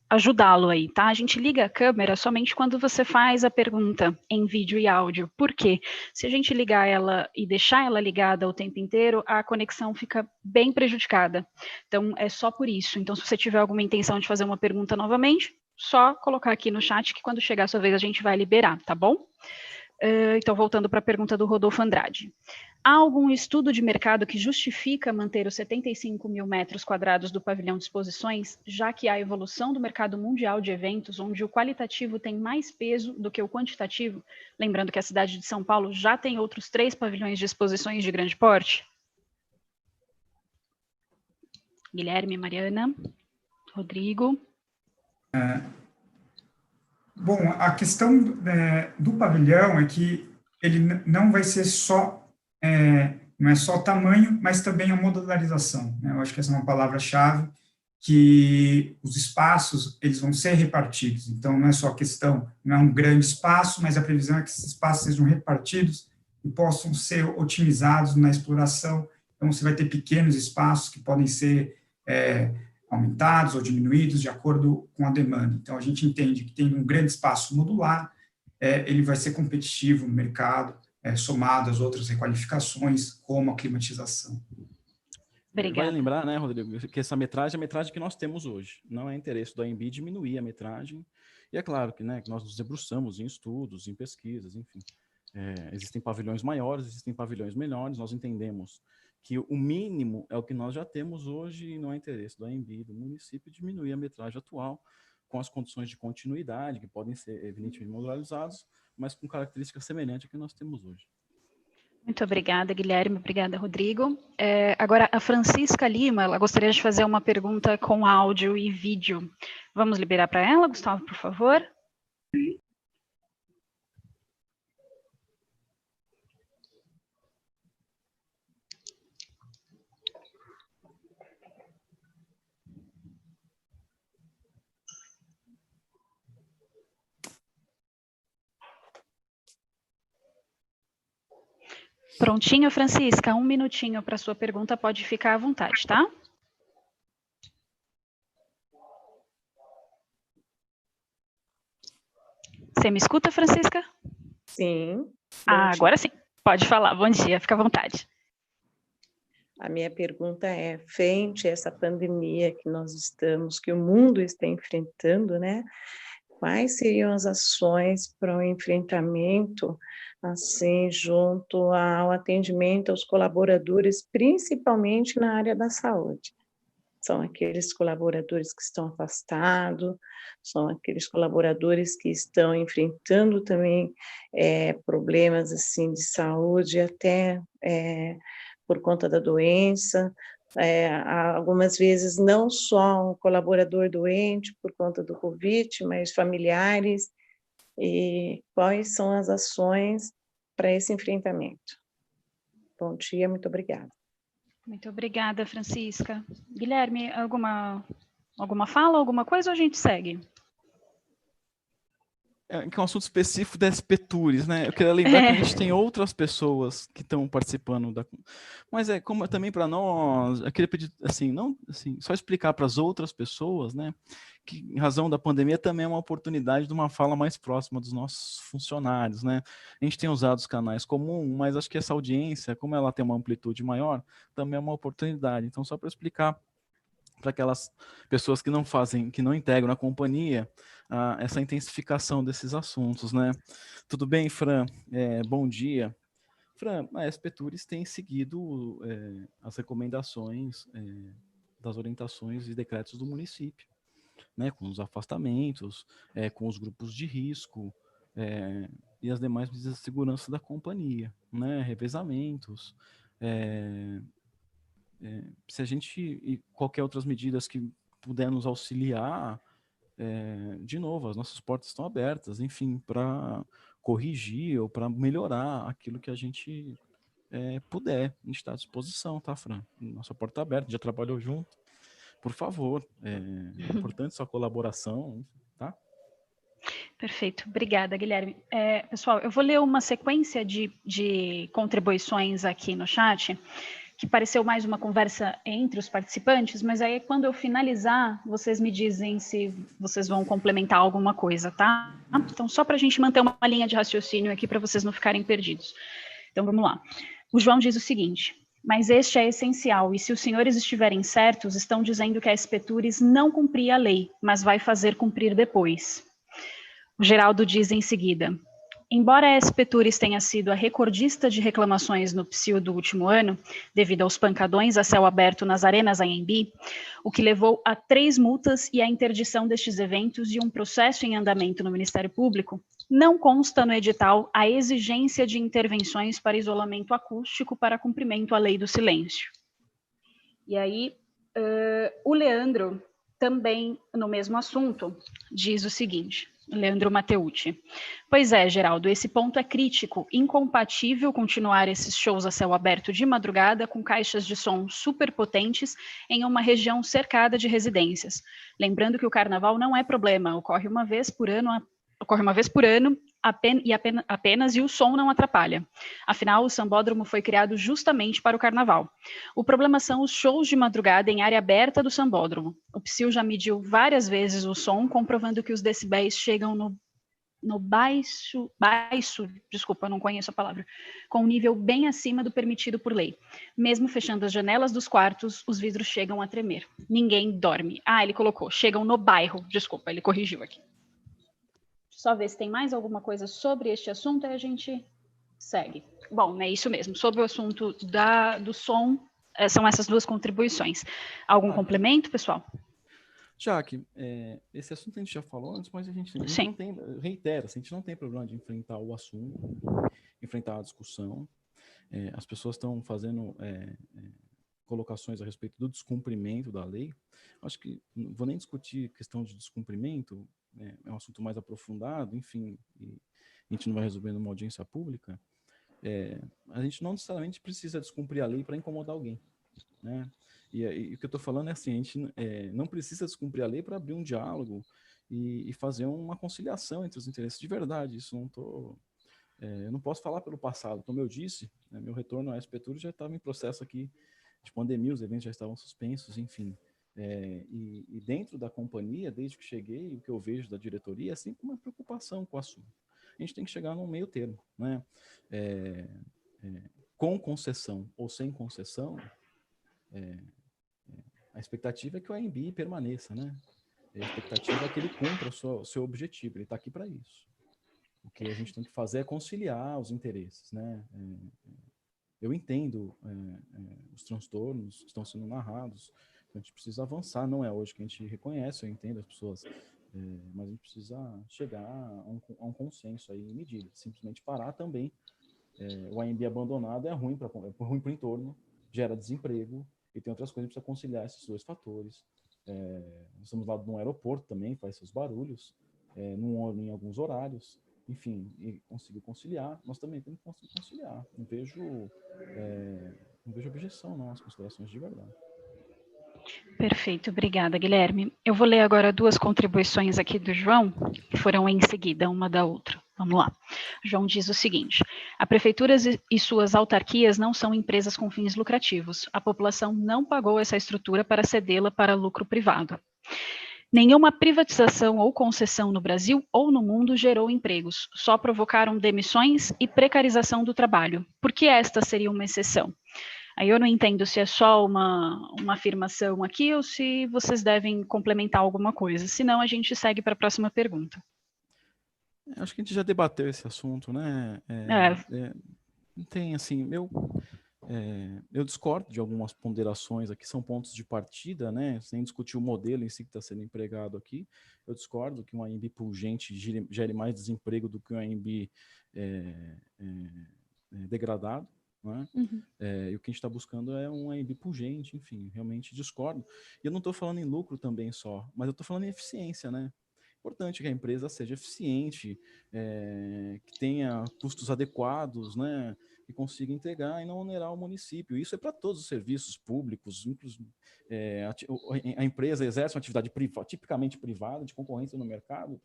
ajudá-lo aí, tá? A gente liga a câmera somente quando você faz a pergunta em vídeo e áudio. Por quê? Se a gente ligar ela e deixar ela ligada o tempo inteiro, a conexão fica bem prejudicada. Então, é só por isso. Então, se você tiver alguma intenção de fazer uma pergunta novamente, só colocar aqui no chat que quando chegar a sua vez a gente vai liberar, tá bom? Então, voltando para a pergunta do Rodolfo Andrade. Há algum estudo de mercado que justifica manter os 75 mil metros quadrados do pavilhão de exposições, já que há a evolução do mercado mundial de eventos, onde o qualitativo tem mais peso do que o quantitativo? Lembrando que a cidade de São Paulo já tem outros 3 pavilhões de exposições de grande porte. Guilherme, Mariana, Rodrigo. Bom, a questão do pavilhão é que ele não vai ser só, não é só o tamanho, mas também a modularização, né? Eu acho que essa é uma palavra-chave, que os espaços, eles vão ser repartidos, então não é só questão, não é um grande espaço, mas a previsão é que esses espaços sejam repartidos e possam ser otimizados na exploração, então você vai ter pequenos espaços que podem ser aumentados ou diminuídos de acordo com a demanda. Então, a gente entende que tem um grande espaço modular, ele vai ser competitivo no mercado, somado às outras requalificações, como a climatização. Obrigada. Vale lembrar, né, Rodrigo, que essa metragem é a metragem que nós temos hoje. Não é interesse do AMB diminuir a metragem. E é claro que, né, que nós nos debruçamos em estudos, em pesquisas, enfim. Existem pavilhões maiores, existem pavilhões menores, nós entendemos que o mínimo é o que nós já temos hoje e não é interesse do AMB e do município diminuir a metragem atual com as condições de continuidade, que podem ser evidentemente modularizados, mas com características semelhantes ao que nós temos hoje. Muito obrigada, Guilherme. Obrigada, Rodrigo. Agora, a Francisca Lima, ela gostaria de fazer uma pergunta com áudio e vídeo. Vamos liberar para ela, Gustavo, por favor? Prontinho, Francisca? 1 minutinho para sua pergunta, pode ficar à vontade, tá? Você me escuta, Francisca? Sim. Agora sim. Pode falar. Bom dia, fica à vontade. A minha pergunta é, frente a essa pandemia que nós estamos, que o mundo está enfrentando, né? Quais seriam as ações para o enfrentamento, assim, junto ao atendimento aos colaboradores, principalmente na área da saúde? São aqueles colaboradores que estão afastados, são aqueles colaboradores que estão enfrentando também problemas, assim, de saúde, até por conta da doença, algumas vezes não só um colaborador doente por conta do Covid, mas familiares, e quais são as ações para esse enfrentamento? Bom dia, muito obrigada. Muito obrigada, Francisca. Guilherme, alguma fala, alguma coisa, ou a gente segue? Que é um assunto específico da SPTURES, né? Eu queria lembrar que a gente tem outras pessoas que estão participando da... Mas como também para nós, eu queria pedir, assim, não, assim, só explicar para as outras pessoas, né, que em razão da pandemia também é uma oportunidade de uma fala mais próxima dos nossos funcionários, né? A gente tem usado os canais comuns, mas acho que essa audiência, como ela tem uma amplitude maior, também é uma oportunidade. Então, só para explicar para aquelas pessoas que não fazem, que não integram a companhia, essa intensificação desses assuntos, né? Tudo bem, Fran? Bom dia. Fran, a SPTURES tem seguido as recomendações das orientações e decretos do município, né? Com os afastamentos, com os grupos de risco e as demais medidas de segurança da companhia, né? Revezamentos, se a gente, e qualquer outras medidas que puder nos auxiliar, de novo, as nossas portas estão abertas, enfim, para corrigir ou para melhorar aquilo que a gente puder. A gente está à disposição, tá, Fran? Nossa porta está aberta, já trabalhou junto. Por favor, é importante sua colaboração, tá? Perfeito, obrigada, Guilherme. Pessoal, eu vou ler uma sequência de contribuições aqui no chat, que pareceu mais uma conversa entre os participantes, mas aí quando eu finalizar, vocês me dizem se vocês vão complementar alguma coisa, tá? Então, só para a gente manter uma linha de raciocínio aqui, para vocês não ficarem perdidos. Então, vamos lá. O João diz o seguinte: mas este é essencial, e se os senhores estiverem certos, estão dizendo que a SPTURES não cumpria a lei, mas vai fazer cumprir depois. O Geraldo diz em seguida: embora a SPTURES tenha sido a recordista de reclamações no PSIL do último ano, devido aos pancadões a céu aberto nas arenas AMB, o que levou a 3 multas e a interdição destes eventos e um processo em andamento no Ministério Público, não consta no edital a exigência de intervenções para isolamento acústico para cumprimento à lei do silêncio. E aí, o Leandro, também no mesmo assunto, diz o seguinte... Leandro Mateucci. Pois é, Geraldo, esse ponto é crítico, incompatível continuar esses shows a céu aberto de madrugada com caixas de som superpotentes em uma região cercada de residências. Lembrando que o carnaval não é problema, ocorre uma vez por ano apenas e o som não atrapalha. Afinal, o sambódromo foi criado justamente para o carnaval. O problema são os shows de madrugada em área aberta do sambódromo. O PSIL já mediu várias vezes o som, comprovando que os decibéis chegam no baixo, desculpa, não conheço a palavra, com um nível bem acima do permitido por lei. Mesmo fechando as janelas dos quartos, os vidros chegam a tremer. Ninguém dorme. Ele colocou, chegam no bairro, desculpa, ele corrigiu aqui. Só ver se tem mais alguma coisa sobre este assunto, aí a gente Segue. Bom, é isso mesmo. Sobre o assunto do som, são essas duas contribuições. Algum complemento, pessoal? Jaque, esse assunto a gente já falou antes, mas a gente não tem, reitero, a gente não tem problema de enfrentar o assunto, enfrentar a discussão. As pessoas estão fazendo colocações a respeito do descumprimento da lei. Acho que não vou nem discutir questão de descumprimento, é um assunto mais aprofundado, enfim, e a gente não vai resolver numa audiência pública. A gente não necessariamente precisa descumprir a lei para incomodar alguém, né? E o que eu estou falando é assim, a gente não precisa descumprir a lei para abrir um diálogo e fazer uma conciliação entre os interesses de verdade. Isso não estou... eu não posso falar pelo passado. Como eu disse, meu retorno à SPTUR já estava em processo aqui de pandemia, os eventos já estavam suspensos, enfim. E dentro da companhia, desde que cheguei, o que eu vejo da diretoria é sempre uma preocupação com o assunto. A gente tem que chegar num meio termo, né? Com concessão ou sem concessão, a expectativa é que o ANB permaneça, né? A expectativa é que ele cumpra o seu objetivo, ele está aqui para isso. O que a gente tem que fazer é conciliar os interesses, né? Eu entendo os transtornos que estão sendo narrados, a gente precisa avançar, não é hoje que a gente reconhece, eu entendo as pessoas, mas a gente precisa chegar a um consenso aí em medida, simplesmente parar também. O ANB abandonado é ruim para o entorno, gera desemprego, e tem outras coisas que precisa conciliar esses dois fatores. Nós estamos lá num aeroporto também, faz seus barulhos, em alguns horários, enfim, e conseguir conciliar, nós também temos que conseguir conciliar. Não vejo objeção, não, às considerações de verdade. Perfeito, obrigada, Guilherme. Eu vou ler agora duas contribuições aqui do João, que foram em seguida, uma da outra. Vamos lá. João diz o seguinte: a prefeitura e suas autarquias não são empresas com fins lucrativos. A população não pagou essa estrutura para cedê-la para lucro privado. Nenhuma privatização ou concessão no Brasil ou no mundo gerou empregos, só provocaram demissões e precarização do trabalho. Por que esta seria uma exceção? Aí eu não entendo se é só uma afirmação aqui ou se vocês devem complementar alguma coisa. Senão a gente segue para a próxima pergunta. Acho que a gente já debateu esse assunto, né? Tem, assim, eu discordo de algumas ponderações aqui, são pontos de partida, né? Sem discutir o modelo em si que está sendo empregado aqui. Eu discordo que um ANB pungente gere mais desemprego do que um ANB degradado. Né? Uhum. E o que a gente está buscando é um ANB pungente, enfim, realmente discordo. E eu não estou falando em lucro também só, mas eu estou falando em eficiência, né? Importante que a empresa seja eficiente, que tenha custos adequados, né? E consiga entregar e não onerar o município. Isso é para todos os serviços públicos, inclusive a empresa exerce uma atividade tipicamente privada, de concorrência no mercado,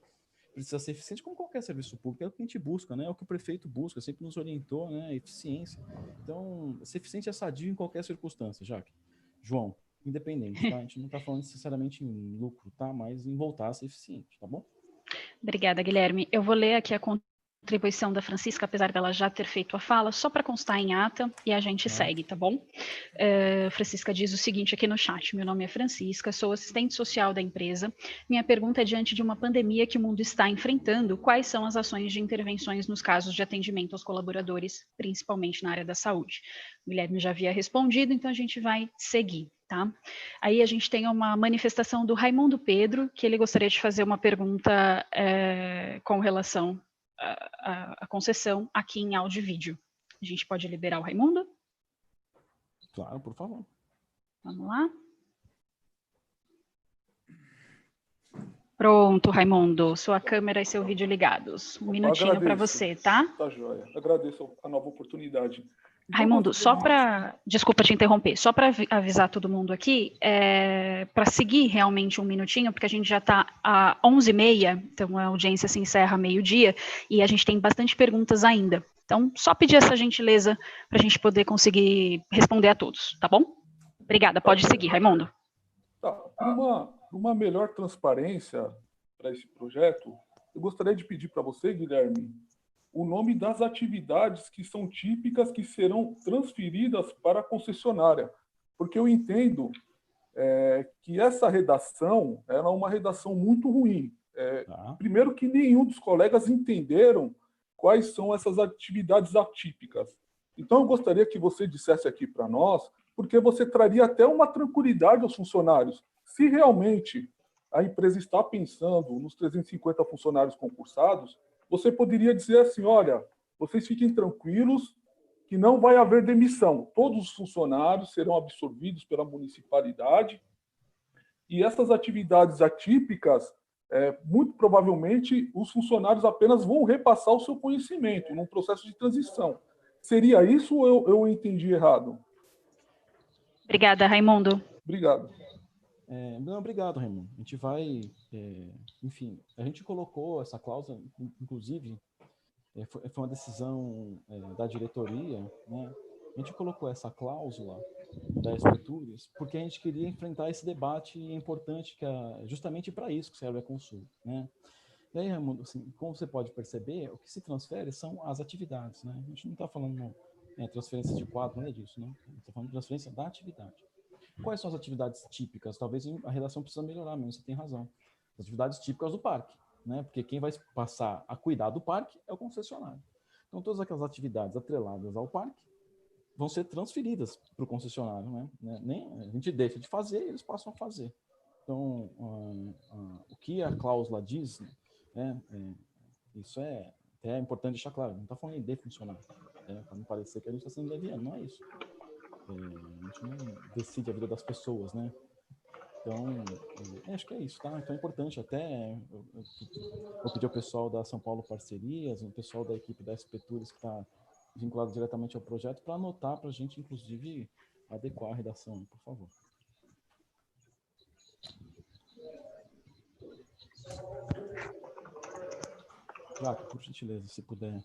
precisa ser eficiente como qualquer serviço público, é o que a gente busca, né? É o que o prefeito busca, sempre nos orientou, né? Eficiência. Então, ser eficiente é sadio em qualquer circunstância, Jaque. João, independente, tá? A gente não está falando necessariamente em lucro, tá? Mas em voltar a ser eficiente, tá bom? Obrigada, Guilherme. Eu vou ler aqui a contribuição da Francisca, apesar dela já ter feito a fala, só para constar em ata, e a gente segue, tá bom? Francisca diz o seguinte aqui no chat: meu nome é Francisca, sou assistente social da empresa. Minha pergunta é: diante de uma pandemia que o mundo está enfrentando, quais são as ações de intervenções nos casos de atendimento aos colaboradores, principalmente na área da saúde? O Guilherme já havia respondido, então a gente vai seguir. Tá? Aí a gente tem uma manifestação do Raimundo Pedro, que ele gostaria de fazer uma pergunta com relação à concessão aqui em áudio e vídeo. A gente pode liberar o Raimundo? Claro, por favor. Vamos lá. Pronto, Raimundo, sua câmera e seu vídeo ligados. Um minutinho para você, tá? Tá joia. Agradeço a nova oportunidade. Raimundo, só para, desculpa te interromper, só para avisar todo mundo aqui, para seguir realmente um minutinho, porque a gente já está às 11h30, então a audiência se encerra meio-dia, e a gente tem bastante perguntas ainda. Então, só pedir essa gentileza para a gente poder conseguir responder a todos, tá bom? Obrigada, pode seguir, Raimundo. Tá, para uma melhor transparência para esse projeto, eu gostaria de pedir para você, Guilherme, o nome das atividades que são típicas que serão transferidas para a concessionária, porque eu entendo que essa redação era uma redação muito ruim. Primeiro que nenhum dos colegas entenderam quais são essas atividades atípicas. Então, eu gostaria que você dissesse aqui para nós, porque você traria até uma tranquilidade aos funcionários. Se realmente a empresa está pensando nos 350 funcionários concursados, você poderia dizer assim, olha, vocês fiquem tranquilos que não vai haver demissão. Todos os funcionários serão absorvidos pela municipalidade e essas atividades atípicas, muito provavelmente, os funcionários apenas vão repassar o seu conhecimento num processo de transição. Seria isso ou eu entendi errado? Obrigada, Raimundo. Obrigado. Não, obrigado, Raimundo. A gente vai... enfim, a gente colocou essa cláusula, inclusive, foi uma decisão da diretoria, né? A gente colocou essa cláusula da Expetures porque a gente queria enfrentar esse debate importante, que é justamente para isso que serve a consulta, né? E aí, Raimundo, assim, como você pode perceber, o que se transfere são as atividades, né? A gente não está falando transferência de quadro, nada disso, né? A gente está falando de transferência da atividade. Quais são as atividades típicas? Talvez a redação precisa melhorar mesmo, você tem razão. As atividades típicas do parque, né? Porque quem vai passar a cuidar do parque é o concessionário. Então, todas aquelas atividades atreladas ao parque vão ser transferidas para o concessionário, né? Nem a gente deixa de fazer, eles passam a fazer. Então, o que a cláusula diz, né? Isso é importante deixar claro. Não está falando em defuncionar, para não parecer que a gente está sendo leviano, não é isso. A gente não decide a vida das pessoas, né? Então, acho que é isso, tá? Então é importante até, vou pedir ao pessoal da São Paulo Parcerias, o pessoal da equipe da Expetures que está vinculado diretamente ao projeto, para anotar para a gente, inclusive, adequar a redação, por favor. Jaco, por gentileza, se puder.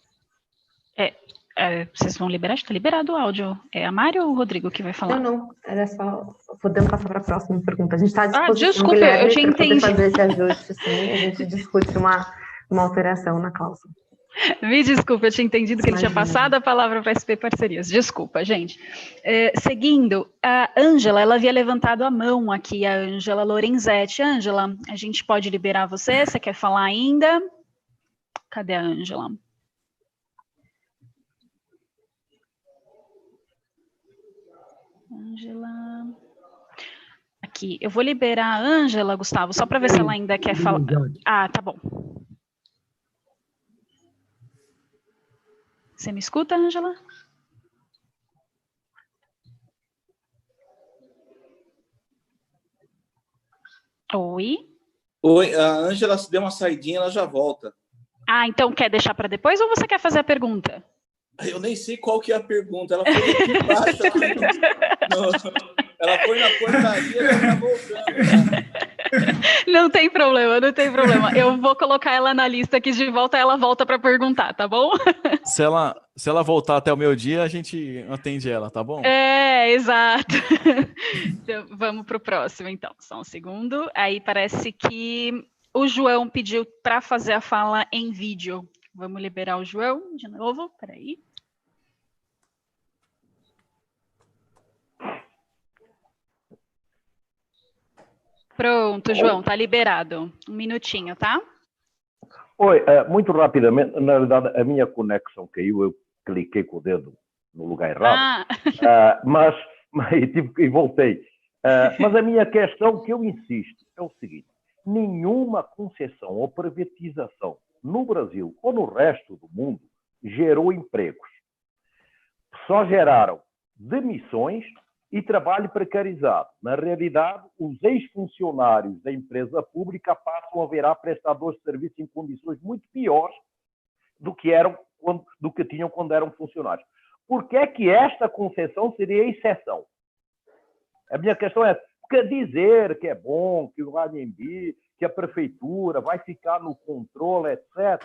Vocês vão liberar? Está liberado o áudio. É a Mari ou o Rodrigo que vai falar? Não, era só... Podemos passar para a próxima pergunta. A gente está à disposição, desculpa, Guilherme, eu tinha para poder entendido. fazer esse ajuste, sim, a gente discute uma alteração na cláusula. Me desculpa, eu tinha entendido que ele tinha Imagina. passado a palavra para a SP Parcerias. Desculpa, gente. Seguindo, a Ângela, ela havia levantado a mão aqui, a Ângela Lorenzetti. Ângela, a gente pode liberar você? Você quer falar ainda? Cadê a Ângela? Ângela... Aqui, eu vou liberar a Ângela, Gustavo, só para ver se ela ainda quer falar. Ah, tá bom. Você me escuta, Ângela? Oi? Oi, a Ângela se deu uma saidinha, ela já volta. Ah, então quer deixar para depois ou você quer fazer a pergunta? Eu nem sei qual que é a pergunta. Ela foi aqui embaixo. Ela foi na portaria e está voltando. Não tem problema, não tem problema. Eu vou colocar ela na lista aqui de volta, ela volta para perguntar, tá bom? Se ela voltar até o meio-dia, a gente atende ela, tá bom? Exato. Então, vamos para o próximo, então. Só um segundo. Aí parece que o João pediu para fazer a fala em vídeo. Vamos liberar o João de novo, peraí. Pronto, João, tá liberado. Um minutinho, tá? Oi, muito rapidamente, na verdade a minha conexão caiu, eu cliquei com o dedo no lugar errado, mas e voltei. Mas a minha questão, que eu insisto, é o seguinte: nenhuma concessão ou privatização no Brasil ou no resto do mundo gerou empregos. Só geraram demissões e trabalho precarizado. Na realidade, os ex-funcionários da empresa pública passam a virar prestadores de serviço em condições muito piores do que tinham quando eram funcionários. Por que é que esta concessão seria exceção? A minha questão é, porque dizer que é bom, que o ANB, que a prefeitura vai ficar no controle, etc.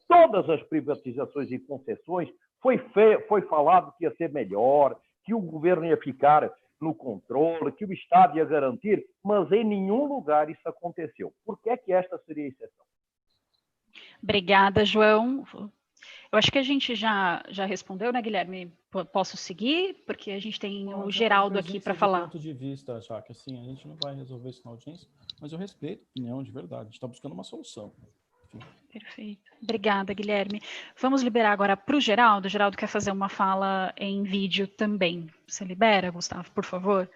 Todas as privatizações e concessões foi falado que ia ser melhor, que o governo ia ficar no controle, que o Estado ia garantir, mas em nenhum lugar isso aconteceu. Por que é que esta seria a exceção? Obrigada, João. Eu acho que a gente já respondeu, né, Guilherme? Posso seguir? Porque a gente tem o Geraldo aqui para falar. Ponto de vista, já que assim, a gente não vai resolver isso na audiência, mas eu respeito a opinião de verdade. A gente está buscando uma solução. Perfeito. Obrigada, Guilherme. Vamos liberar agora para o Geraldo. O Geraldo quer fazer uma fala em vídeo também. Você libera, Gustavo, por favor?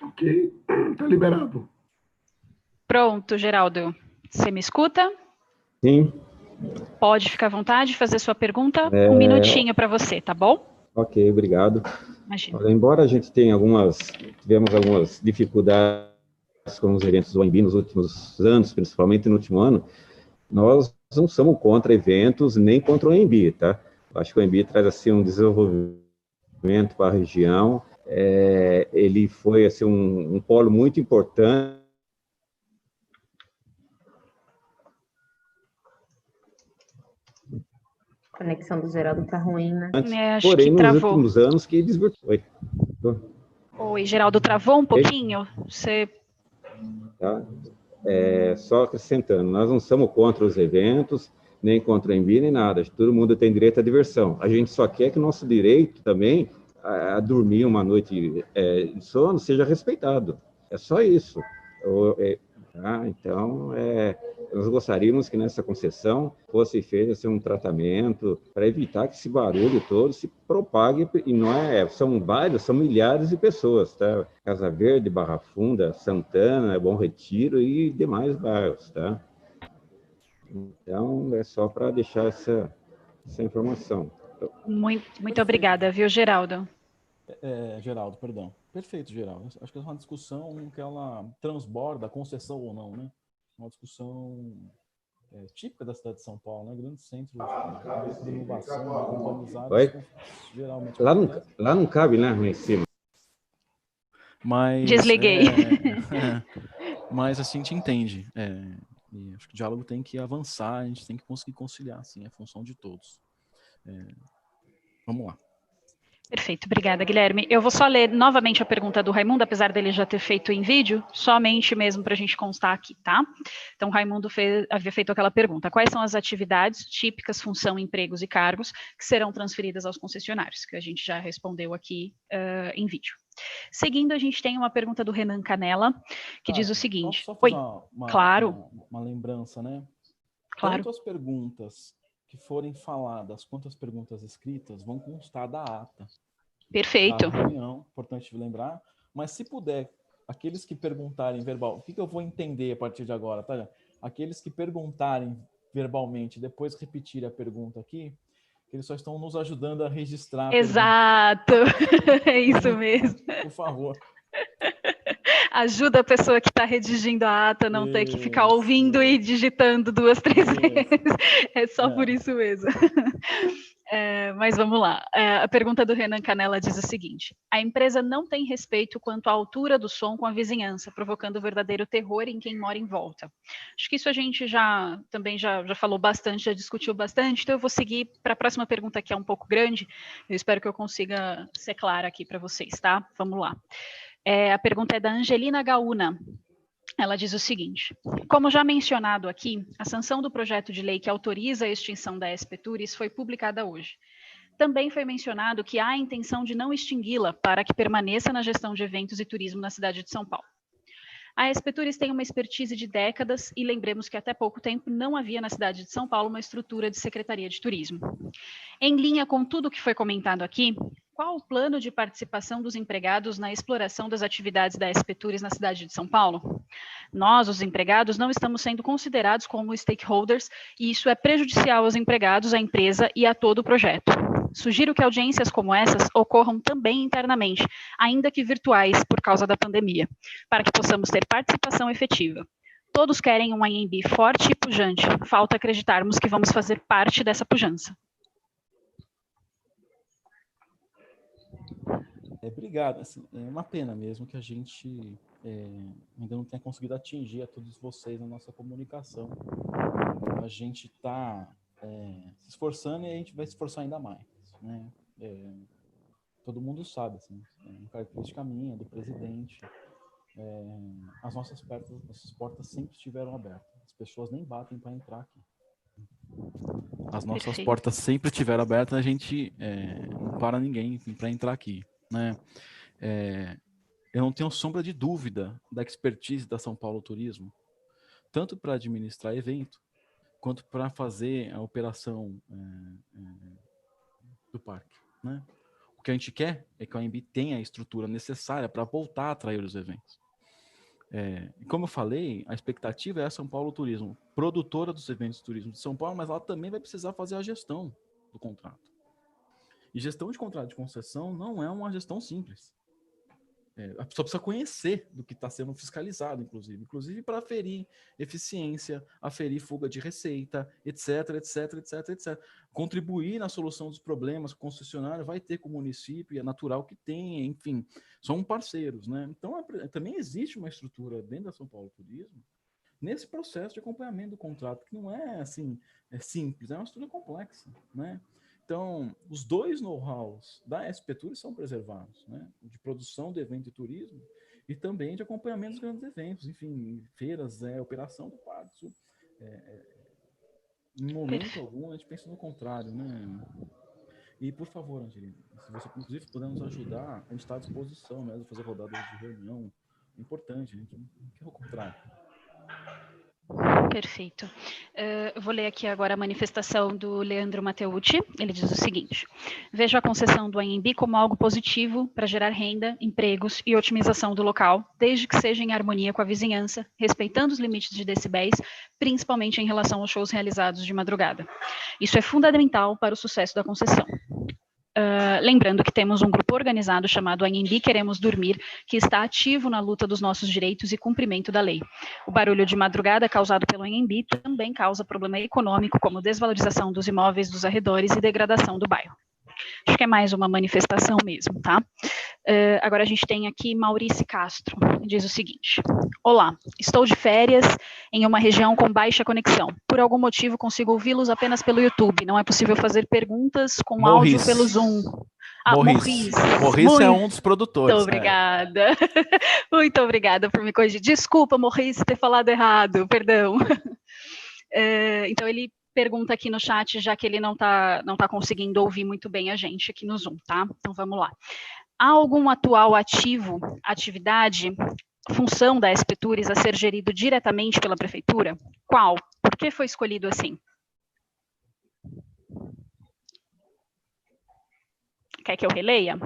Ok, está liberado. Pronto, Geraldo. Você me escuta? Sim. Pode ficar à vontade de fazer sua pergunta. É, Um minutinho para você, tá bom? Ok, obrigado. Imagina. Olha, embora a gente tenha tivemos algumas dificuldades com os eventos do AMB nos últimos anos, principalmente no último ano, nós não somos contra eventos nem contra o AMB, tá? Eu acho que o AMB traz assim um desenvolvimento para a região. Ele foi assim um polo muito importante. A conexão do Geraldo está ruim, né? Acho Porém, que nos travou. últimos anos que desvirtuou. Oi, Geraldo, travou um pouquinho? Você... Tá? Só acrescentando, nós não somos contra os eventos, nem contra o AMB, nem nada. Todo mundo tem direito à diversão. A gente só quer que o nosso direito também a dormir uma noite de sono seja respeitado. É só isso. Então, nós gostaríamos que nessa concessão fosse feito assim, um tratamento para evitar que esse barulho todo se propague, e não são milhares de pessoas, tá? Casa Verde, Barra Funda, Santana, Bom Retiro e demais bairros, tá? Então, é só para deixar essa informação. Muito obrigada, viu, Geraldo? Geraldo, perdão. Perfeito, Geraldo. Acho que é uma discussão que ela transborda, concessão ou não, né? Uma discussão típica da cidade de São Paulo, né? Grandes centros de inovação, urbanizados, geralmente. Lá não cabe, né, lá em cima. Mas, desliguei. Mas assim, a gente entende. E acho que o diálogo tem que avançar, a gente tem que conseguir conciliar, assim, é função de todos. Vamos lá. Perfeito, obrigada, Guilherme. Eu vou só ler novamente a pergunta do Raimundo, apesar dele já ter feito em vídeo, somente mesmo para a gente constar aqui, tá? Então, o Raimundo havia feito aquela pergunta: quais são as atividades típicas, função, empregos e cargos que serão transferidas aos concessionários? Que a gente já respondeu aqui em vídeo. Seguindo, a gente tem uma pergunta do Renan Canella, que diz o seguinte... Posso só fazer claro. Uma lembrança, né? Claro. Tanto as perguntas que forem faladas quanto as perguntas escritas vão constar da ata. Perfeito. Da reunião, importante lembrar. Mas se puder, aqueles que perguntarem verbal, o que eu vou entender a partir de agora, tá? Aqueles que perguntarem verbalmente, depois repetirem a pergunta aqui, eles só estão nos ajudando a registrar. Exato, é isso mesmo. Por favor. Ajuda a pessoa que está redigindo a ata, não ter que ficar ouvindo e digitando 2, 3 vezes. É só por isso mesmo. Mas vamos lá. A pergunta do Renan Canella diz o seguinte: a empresa não tem respeito quanto à altura do som com a vizinhança, provocando verdadeiro terror em quem mora em volta. Acho que isso a gente também já falou bastante, já discutiu bastante, então eu vou seguir para a próxima pergunta, que é um pouco grande. Eu espero que eu consiga ser clara aqui para vocês, tá? Vamos lá. A pergunta é da Angelina Gaúna. Ela diz o seguinte: como já mencionado aqui, a sanção do projeto de lei que autoriza a extinção da SP Tours foi publicada hoje. Também foi mencionado que há a intenção de não extingui-la para que permaneça na gestão de eventos e turismo na cidade de São Paulo. A SP Tours tem uma expertise de décadas e lembremos que até pouco tempo não havia na cidade de São Paulo uma estrutura de secretaria de turismo. Em linha com tudo que foi comentado aqui, qual o plano de participação dos empregados na exploração das atividades da SP Tours na cidade de São Paulo? Nós, os empregados, não estamos sendo considerados como stakeholders e isso é prejudicial aos empregados, à empresa e a todo o projeto. Sugiro que audiências como essas ocorram também internamente, ainda que virtuais por causa da pandemia, para que possamos ter participação efetiva. Todos querem um AMB forte e pujante, falta acreditarmos que vamos fazer parte dessa pujança. Obrigado. Assim, é uma pena mesmo que a gente ainda não tenha conseguido atingir a todos vocês na nossa comunicação. A gente está se esforçando e a gente vai se esforçar ainda mais, né? Todo mundo sabe, assim, é uma característica minha, do presidente. As nossas portas sempre estiveram abertas. As pessoas nem batem para entrar aqui. As nossas portas sempre estiveram abertas, a gente não para ninguém para entrar aqui, né? eu não tenho sombra de dúvida da expertise da São Paulo Turismo, tanto para administrar evento, quanto para fazer a operação do parque, né? O que a gente quer é que a AMB tenha a estrutura necessária para voltar a atrair os eventos. Como eu falei, a expectativa é a São Paulo Turismo, produtora dos eventos de turismo de São Paulo, mas ela também vai precisar fazer a gestão do contrato. E gestão de contrato de concessão não é uma gestão simples. A pessoa precisa conhecer do que está sendo fiscalizado, inclusive para aferir eficiência, aferir fuga de receita, etc, etc, etc, etc. Contribuir na solução dos problemas que o concessionário vai ter com o município, e é natural que tenha, enfim, são parceiros, né? Então, também existe uma estrutura dentro da São Paulo Turismo nesse processo de acompanhamento do contrato, que não é assim, simples, é uma estrutura complexa, né? Então, os dois know-hows da SP Tours são preservados, né? De produção de evento e turismo e também de acompanhamento dos grandes eventos, enfim, feiras, operação do parque. Em momento algum, a gente pensa no contrário, né? E, por favor, Angelina, se você, inclusive, puder nos ajudar, a gente está à disposição mesmo, fazer rodadas de reunião. É importante, a gente não quer o contrário. Perfeito. Eu vou ler aqui agora a manifestação do Leandro Mateucci. Ele diz o seguinte: vejo a concessão do AMB como algo positivo para gerar renda, empregos e otimização do local, desde que seja em harmonia com a vizinhança, respeitando os limites de decibéis, principalmente em relação aos shows realizados de madrugada. Isso é fundamental para o sucesso da concessão. Lembrando que temos um grupo organizado chamado AMB Queremos Dormir, que está ativo na luta dos nossos direitos e cumprimento da lei. O barulho de madrugada causado pelo AMB também causa problema econômico, como desvalorização dos imóveis dos arredores e degradação do bairro. Acho que é mais uma manifestação mesmo, tá? Agora a gente tem aqui Maurício Castro, que diz o seguinte: olá, estou de férias em uma região com baixa conexão. Por algum motivo consigo ouvi-los apenas pelo YouTube. Não é possível fazer perguntas com áudio pelo Zoom. Maurice é um dos produtores. Muito obrigada. Muito obrigada por me corrigir. Desculpa, Maurice, ter falado errado, perdão. Então ele pergunta aqui no chat, já que ele não tá conseguindo ouvir muito bem a gente aqui no Zoom, tá? Então vamos lá. Há algum atual atividade, função da SP Tours a ser gerido diretamente pela prefeitura? Qual? Por que foi escolhido assim? Quer que eu releia?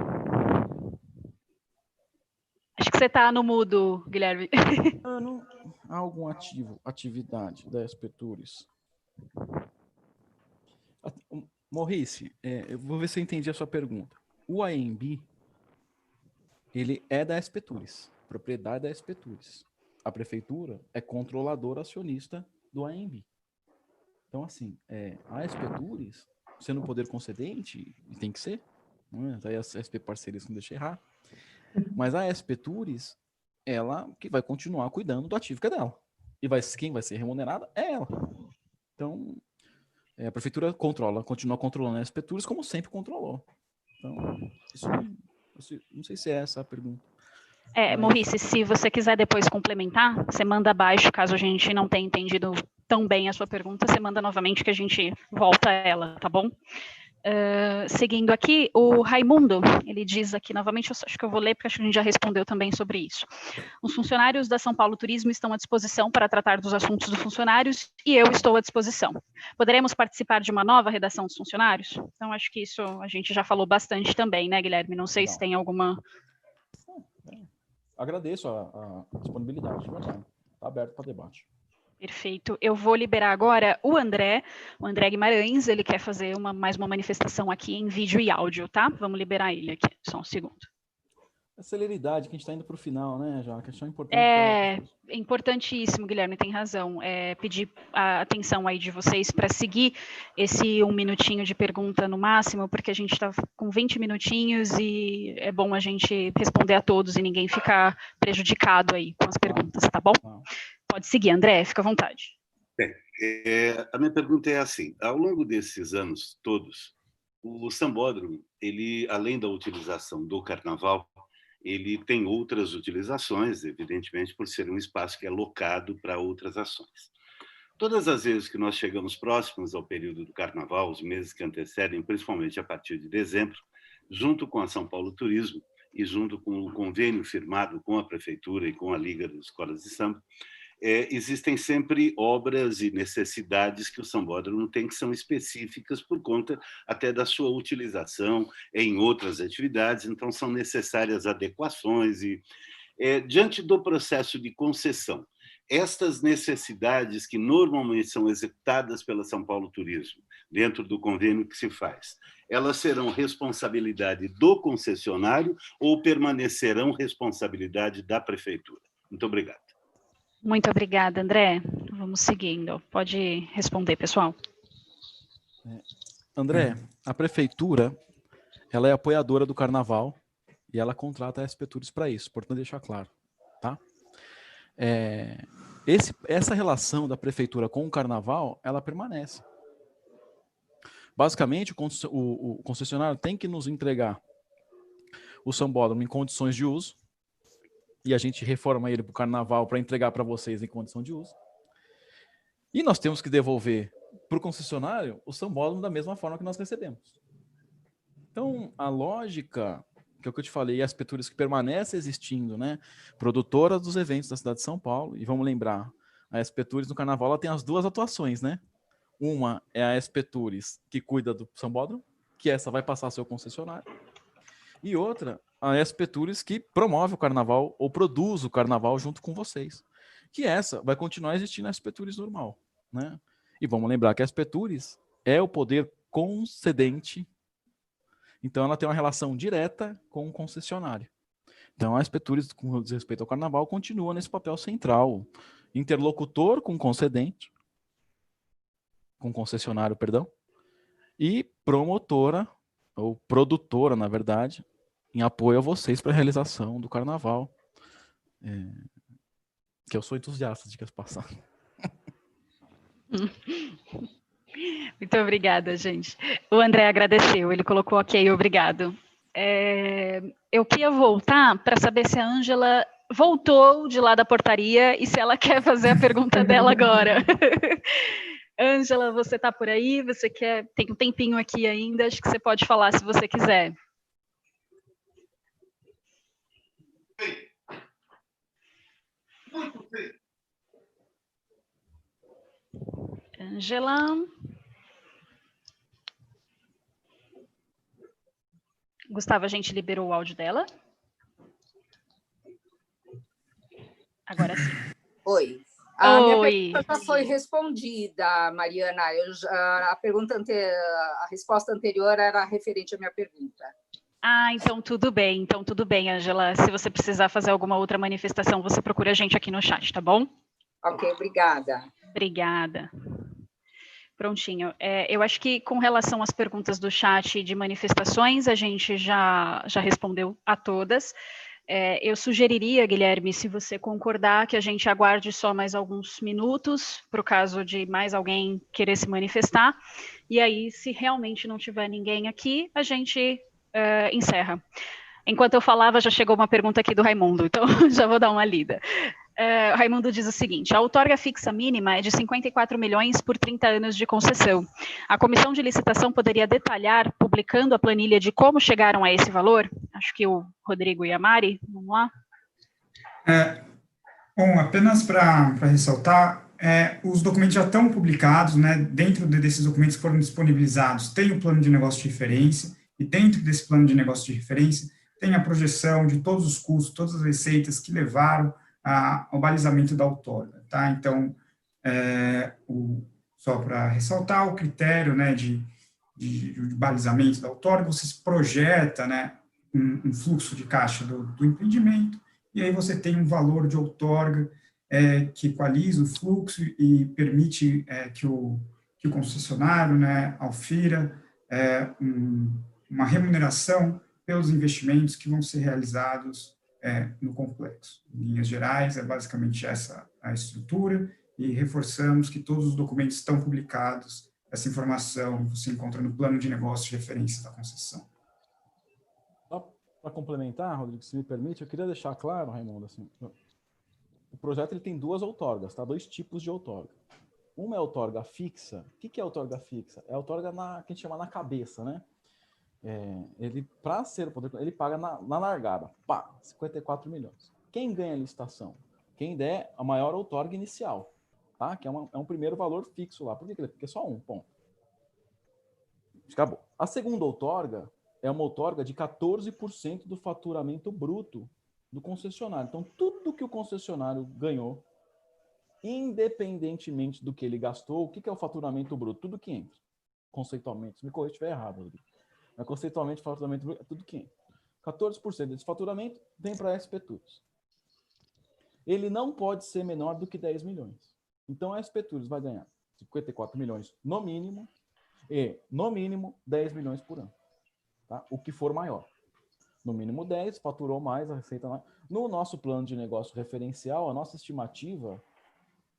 Acho que você está no mudo, Guilherme. Há algum atividade da SP Tours? Maurice, eu vou ver se eu entendi a sua pergunta. O AMB, ele é da SP Tours, propriedade da SP Tours. A prefeitura é controladora acionista do AMB. Então, assim, a SP Tours, sendo poder concedente, tem que ser, né? Daí a SP Parcerias não deixa errar, mas a SP Tours, ela que vai continuar cuidando do ativo que é dela. E quem vai ser remunerada é ela. Então, a prefeitura continua controlando a SP Tours como sempre controlou. Então, não sei se é essa a pergunta. Maurice, se você quiser depois complementar, você manda abaixo, caso a gente não tenha entendido tão bem a sua pergunta, você manda novamente que a gente volta a ela, tá bom? Seguindo aqui, o Raimundo, ele diz aqui novamente, acho que eu vou ler porque acho que a gente já respondeu também sobre isso. Os funcionários da São Paulo Turismo estão à disposição para tratar dos assuntos dos funcionários e eu estou à disposição. Poderemos participar de uma nova redação dos funcionários? Então, acho que isso a gente já falou bastante também, né, Guilherme? Não sei se tem alguma... Agradeço a disponibilidade, de verdade. Está aberto para debate. Perfeito. Eu vou liberar agora o André Guimarães, ele quer fazer mais uma manifestação aqui em vídeo e áudio, tá? Vamos liberar ele aqui, só um segundo. A celeridade, que a gente está indo para o final, né, já? Que é importante. É importantíssimo, Guilherme, tem razão. Pedir a atenção aí de vocês para seguir esse 1 minutinho de pergunta no máximo, porque a gente está com 20 minutinhos e é bom a gente responder a todos e ninguém ficar prejudicado aí com as perguntas, tá bom? Pode seguir, André, fica à vontade. A minha pergunta é assim: ao longo desses anos todos, o Sambódromo, ele, além da utilização do carnaval, ele tem outras utilizações, evidentemente, por ser um espaço que é locado para outras ações. Todas as vezes que nós chegamos próximos ao período do carnaval, os meses que antecedem, principalmente a partir de dezembro, junto com a São Paulo Turismo, e junto com o convênio firmado com a Prefeitura e com a Liga das Escolas de Samba, existem sempre obras e necessidades que o sambódromo tem que são específicas por conta até da sua utilização em outras atividades, então são necessárias adequações e diante do processo de concessão, estas necessidades que normalmente são executadas pela São Paulo Turismo, dentro do convênio que se faz, elas serão responsabilidade do concessionário ou permanecerão responsabilidade da Prefeitura? Muito obrigado. Muito obrigada, André. Vamos seguindo. Pode responder, pessoal. André, a Prefeitura ela é apoiadora do Carnaval e ela contrata a SP Tours para isso, portanto deixar claro, tá? Essa relação da Prefeitura com o Carnaval, ela permanece. Basicamente, o concessionário tem que nos entregar o sambódromo em condições de uso, e a gente reforma ele para o Carnaval para entregar para vocês em condição de uso. E nós temos que devolver para o concessionário o sambódromo da mesma forma que nós recebemos. Então, a lógica, que é o que eu te falei, as SP Tours que permanece existindo, né? Produtora dos eventos da cidade de São Paulo, e vamos lembrar, a SP Tours no Carnaval ela tem as duas atuações, né? Uma é a SP Tours que cuida do sambódromo, que essa vai passar ao seu concessionário, e outra, a SP Tours que promove o Carnaval ou produz o Carnaval junto com vocês, que essa vai continuar existindo a SP Tours normal, né? E vamos lembrar que a SP Tours é o poder concedente, então ela tem uma relação direta com o concessionário. Então a SP Tours, com respeito ao Carnaval, continua nesse papel central, interlocutor com o concedente, com concessionário, perdão, e promotora, ou produtora, na verdade, em apoio a vocês para a realização do Carnaval. Que eu sou entusiasta, diga-se passagem. Muito obrigada, gente. O André agradeceu, ele colocou ok, obrigado. Eu queria voltar para saber se a Ângela voltou de lá da portaria e se ela quer fazer a pergunta dela agora. Ângela, você está por aí? Você tem um tempinho aqui ainda, acho que você pode falar se você quiser. Ângela. Gustavo, a gente liberou o áudio dela? Agora sim. Oi. Minha pergunta já foi respondida, Mariana. A resposta anterior era referente à minha pergunta. Então tudo bem, Ângela. Se você precisar fazer alguma outra manifestação, você procura a gente aqui no chat, tá bom? Ok, obrigada. Obrigada. Prontinho. Eu acho que com relação às perguntas do chat de manifestações, a gente já respondeu a todas. Eu sugeriria, Guilherme, se você concordar, que a gente aguarde só mais alguns minutos, para o caso de mais alguém querer se manifestar, e aí, se realmente não tiver ninguém aqui, a gente encerra. Enquanto eu falava, já chegou uma pergunta aqui do Raimundo, então já vou dar uma lida. Raimundo diz o seguinte: a outorga fixa mínima é de 54 milhões por 30 anos de concessão. A comissão de licitação poderia detalhar, publicando a planilha de como chegaram a esse valor? Acho que o Rodrigo e a Mari, vamos lá. Bom, apenas para ressaltar, os documentos já estão publicados, né? Dentro desses documentos que foram disponibilizados, tem o plano de negócio de referência, e dentro desse plano de negócio de referência, tem a projeção de todos os custos, todas as receitas que levaram ao balizamento da outorga, tá? Então, só para ressaltar, o critério, né, de balizamento da outorga, você se projeta, né, um fluxo de caixa do empreendimento, e aí você tem um valor de outorga que equaliza o fluxo e permite que o concessionário, né, aufira uma remuneração pelos investimentos que vão ser realizados no complexo. Em linhas gerais, é basicamente essa a estrutura, e reforçamos que todos os documentos estão publicados. Essa informação você encontra no plano de negócio de referência da concessão. Só para complementar, Rodrigo, se me permite, eu queria deixar claro, Raimundo, assim, o projeto ele tem duas outorgas, tá? 2 tipos de outorga. Uma é a outorga fixa. O que é a outorga fixa? É a outorga que a gente chama na cabeça, né? ele, para ser o poder, ele paga na largada, pá, 54 milhões. Quem ganha a licitação? Quem der a maior outorga inicial, tá? Que é um primeiro valor fixo lá. Por quê? Porque é só um, ponto. Acabou. A segunda outorga é uma outorga de 14% do faturamento bruto do concessionário. Então, tudo que o concessionário ganhou, independentemente do que ele gastou, o que é o faturamento bruto? Tudo que entra. Conceitualmente, me corrija se estiver errado, Rodrigo. Mas conceitualmente, faturamento bruto é tudo que entra. 14% desse faturamento vem para a SP Tours. Ele não pode ser menor do que 10 milhões. Então, a SP Tours vai ganhar 54 milhões no mínimo e, no mínimo, 10 milhões por ano. Tá? O que for maior. No mínimo 10, faturou mais, a receita mais. No nosso plano de negócio referencial, a nossa estimativa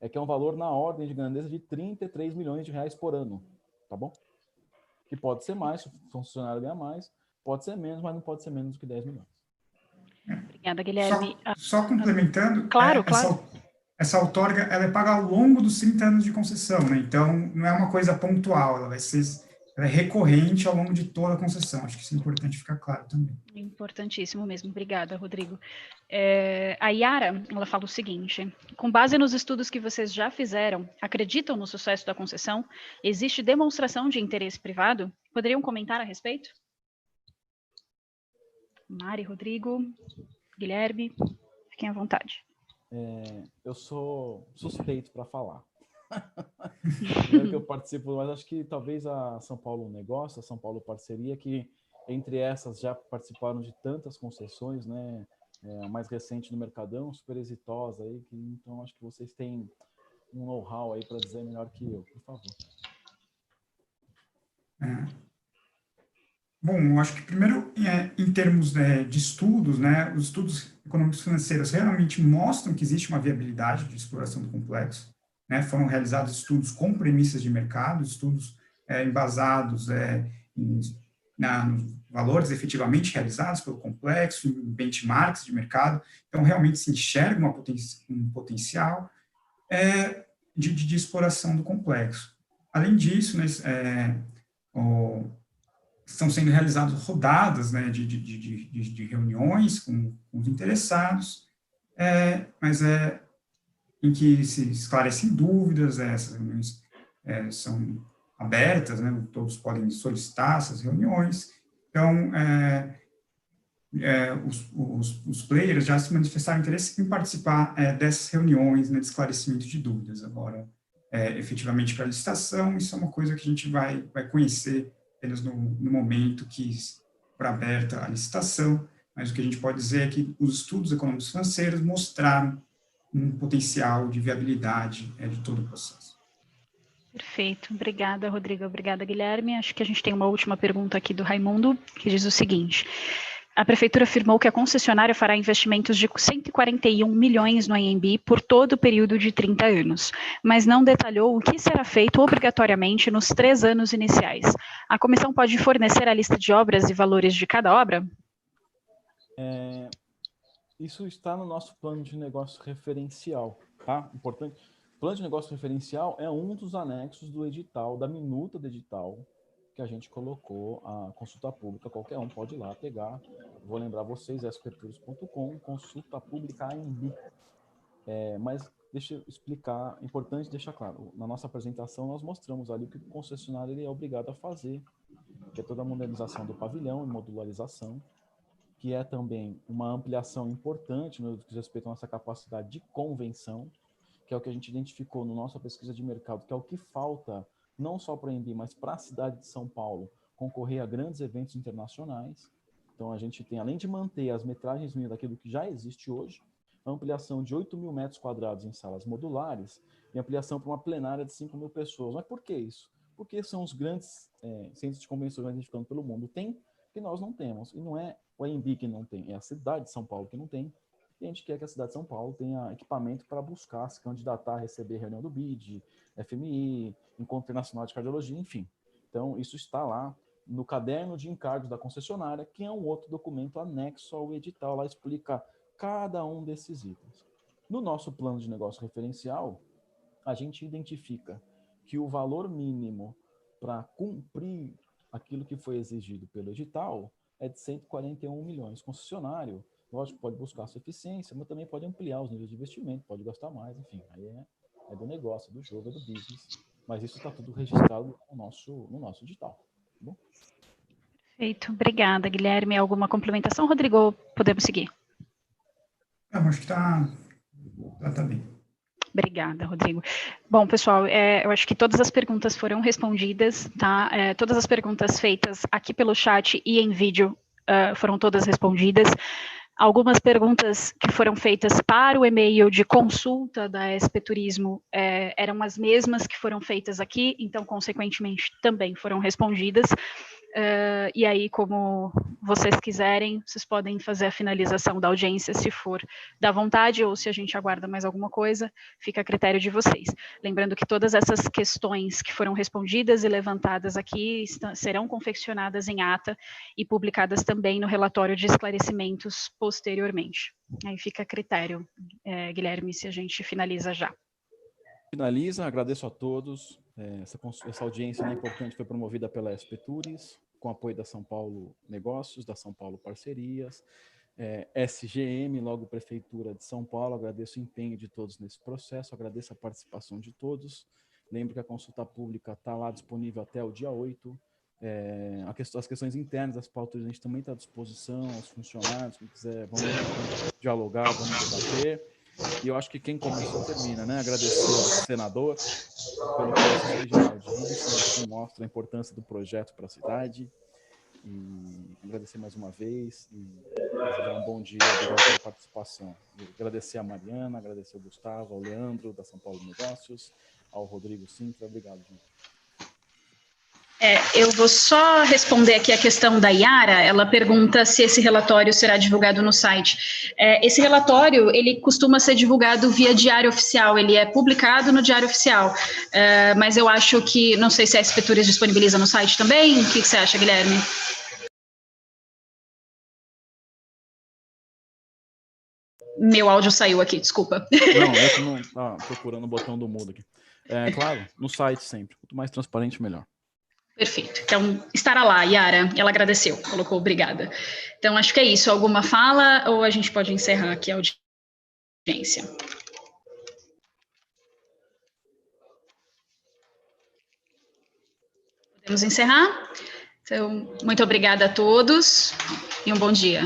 é que é um valor na ordem de grandeza de 33 milhões de reais por ano. Tá bom? Que pode ser mais, se o funcionário ganhar mais, pode ser menos, mas não pode ser menos do que 10 milhões. Obrigada, Guilherme. Só complementando, claro. Essa outorga ela é paga ao longo dos 30 anos de concessão, né? Então, não é uma coisa pontual, ela é recorrente ao longo de toda a concessão. Acho que isso é importante ficar claro também. Importantíssimo mesmo. Obrigada, Rodrigo. A Yara, ela fala o seguinte: com base nos estudos que vocês já fizeram, acreditam no sucesso da concessão? Existe demonstração de interesse privado? Poderiam comentar a respeito? Mari, Rodrigo, Guilherme, fiquem à vontade. Eu sou suspeito para falar. Primeiro que eu participo, mas acho que talvez a São Paulo Negócio, a São Paulo Parceria, que entre essas já participaram de tantas concessões, né? A mais recente no Mercadão, super exitosa aí, então acho que vocês têm um know-how aí para dizer melhor que eu, por favor. Bom, eu acho que primeiro, em termos de estudos, né, os estudos econômicos financeiros realmente mostram que existe uma viabilidade de exploração do complexo, né, foram realizados estudos com premissas de mercado, estudos embasados nos valores efetivamente realizados pelo complexo, em benchmarks de mercado, então realmente se enxerga um potencial de exploração do complexo. Além disso, né, estão sendo realizadas rodadas, né, de reuniões com os interessados, em que se esclarecem dúvidas, essas reuniões são abertas, né, todos podem solicitar essas reuniões, então, os players já se manifestaram interesse em participar dessas reuniões, né, de esclarecimento de dúvidas. Agora, efetivamente para a licitação, isso é uma coisa que a gente vai conhecer apenas no momento que for aberta a licitação, mas o que a gente pode dizer é que os estudos econômicos financeiros mostraram um potencial de viabilidade de todo o processo. Perfeito. Obrigada, Rodrigo. Obrigada, Guilherme. Acho que a gente tem uma última pergunta aqui do Raimundo, que diz o seguinte: a Prefeitura afirmou que a concessionária fará investimentos de 141 milhões no ANB por todo o período de 30 anos, mas não detalhou o que será feito obrigatoriamente nos 3 anos iniciais. A comissão pode fornecer a lista de obras e valores de cada obra? Isso está no nosso plano de negócio referencial, tá? Importante. O plano de negócio referencial é um dos anexos do edital, da minuta do edital, que a gente colocou a consulta pública. Qualquer um pode ir lá pegar. Vou lembrar vocês, sptours.com, consulta pública ANB. Mas deixa eu explicar, é importante deixar claro, na nossa apresentação nós mostramos ali o que o concessionário ele é obrigado a fazer, que é toda a modernização do pavilhão e modularização, que é também uma ampliação importante no que diz respeito à nossa capacidade de convenção, que é o que a gente identificou na nossa pesquisa de mercado, que é o que falta não só para a ANB, mas para a cidade de São Paulo concorrer a grandes eventos internacionais. Então a gente tem, além de manter as metragens mínimas daquilo que já existe hoje, a ampliação de 8 mil metros quadrados em salas modulares e ampliação para uma plenária de 5 mil pessoas. Mas por que isso? Porque são os grandes centros de convenções identificados pelo mundo. Tem que nós não temos. E não é o ANB que não tem, é a cidade de São Paulo que não tem. E a gente quer que a cidade de São Paulo tenha equipamento para buscar, se candidatar a receber reunião do BID, FMI, Encontro Internacional de Cardiologia, enfim. Então, isso está lá no caderno de encargos da concessionária, que é um outro documento anexo ao edital, lá explica cada um desses itens. No nosso plano de negócio referencial, a gente identifica que o valor mínimo para cumprir aquilo que foi exigido pelo edital é de 141 milhões. O concessionário, lógico, pode buscar sua eficiência, mas também pode ampliar os níveis de investimento, pode gastar mais, enfim, aí é do negócio, do jogo, é do business, mas isso está tudo registrado no nosso edital. Tá bom? Perfeito, obrigada, Guilherme. Alguma complementação, Rodrigo, ou podemos seguir? Eu acho que tá bem. Obrigada, Rodrigo. Bom, pessoal, eu acho que todas as perguntas foram respondidas, tá? Todas as perguntas feitas aqui pelo chat e em vídeo foram todas respondidas. Algumas perguntas que foram feitas para o e-mail de consulta da SP Turismo eram as mesmas que foram feitas aqui, então, consequentemente, também foram respondidas. E aí, como vocês quiserem, vocês podem fazer a finalização da audiência, se for da vontade, ou se a gente aguarda mais alguma coisa, fica a critério de vocês. Lembrando que todas essas questões que foram respondidas e levantadas aqui serão confeccionadas em ata e publicadas também no relatório de esclarecimentos posteriormente. Aí fica a critério, Guilherme, se a gente finaliza já. Finaliza, agradeço a todos. Essa audiência importante foi promovida pela SP Turis, com apoio da São Paulo Negócios, da São Paulo Parcerias, SGM, logo Prefeitura de São Paulo. Agradeço o empenho de todos nesse processo, agradeço a participação de todos. Lembro que a consulta pública está lá disponível até o dia 8. As questões internas das pautas a gente também está à disposição, aos funcionários, quem quiser, vamos dialogar, vamos debater. E eu acho que quem começou termina, né? Agradecer ao senador pelo processo de audiência, que mostra a importância do projeto para a cidade. E agradecer mais uma vez e desejar um bom dia, obrigado pela participação. E agradecer a Mariana, agradecer ao Gustavo, ao Leandro, da São Paulo Negócios, ao Rodrigo Sintra. Obrigado, gente. Eu vou só responder aqui a questão da Yara. Ela pergunta se esse relatório será divulgado no site. Esse relatório, ele costuma ser divulgado via Diário Oficial, ele é publicado no Diário Oficial, mas eu acho que, não sei se a SP Turis disponibiliza no site também. O que você acha, Guilherme? Meu áudio saiu aqui, desculpa. Não, eu que não estava procurando o botão do mudo aqui. Claro, no site sempre. Quanto mais transparente, melhor. Perfeito. Então, estará lá, Yara. Ela agradeceu, colocou obrigada. Então, acho que é isso. Alguma fala ou a gente pode encerrar aqui a audiência? Podemos encerrar? Então, muito obrigada a todos e um bom dia.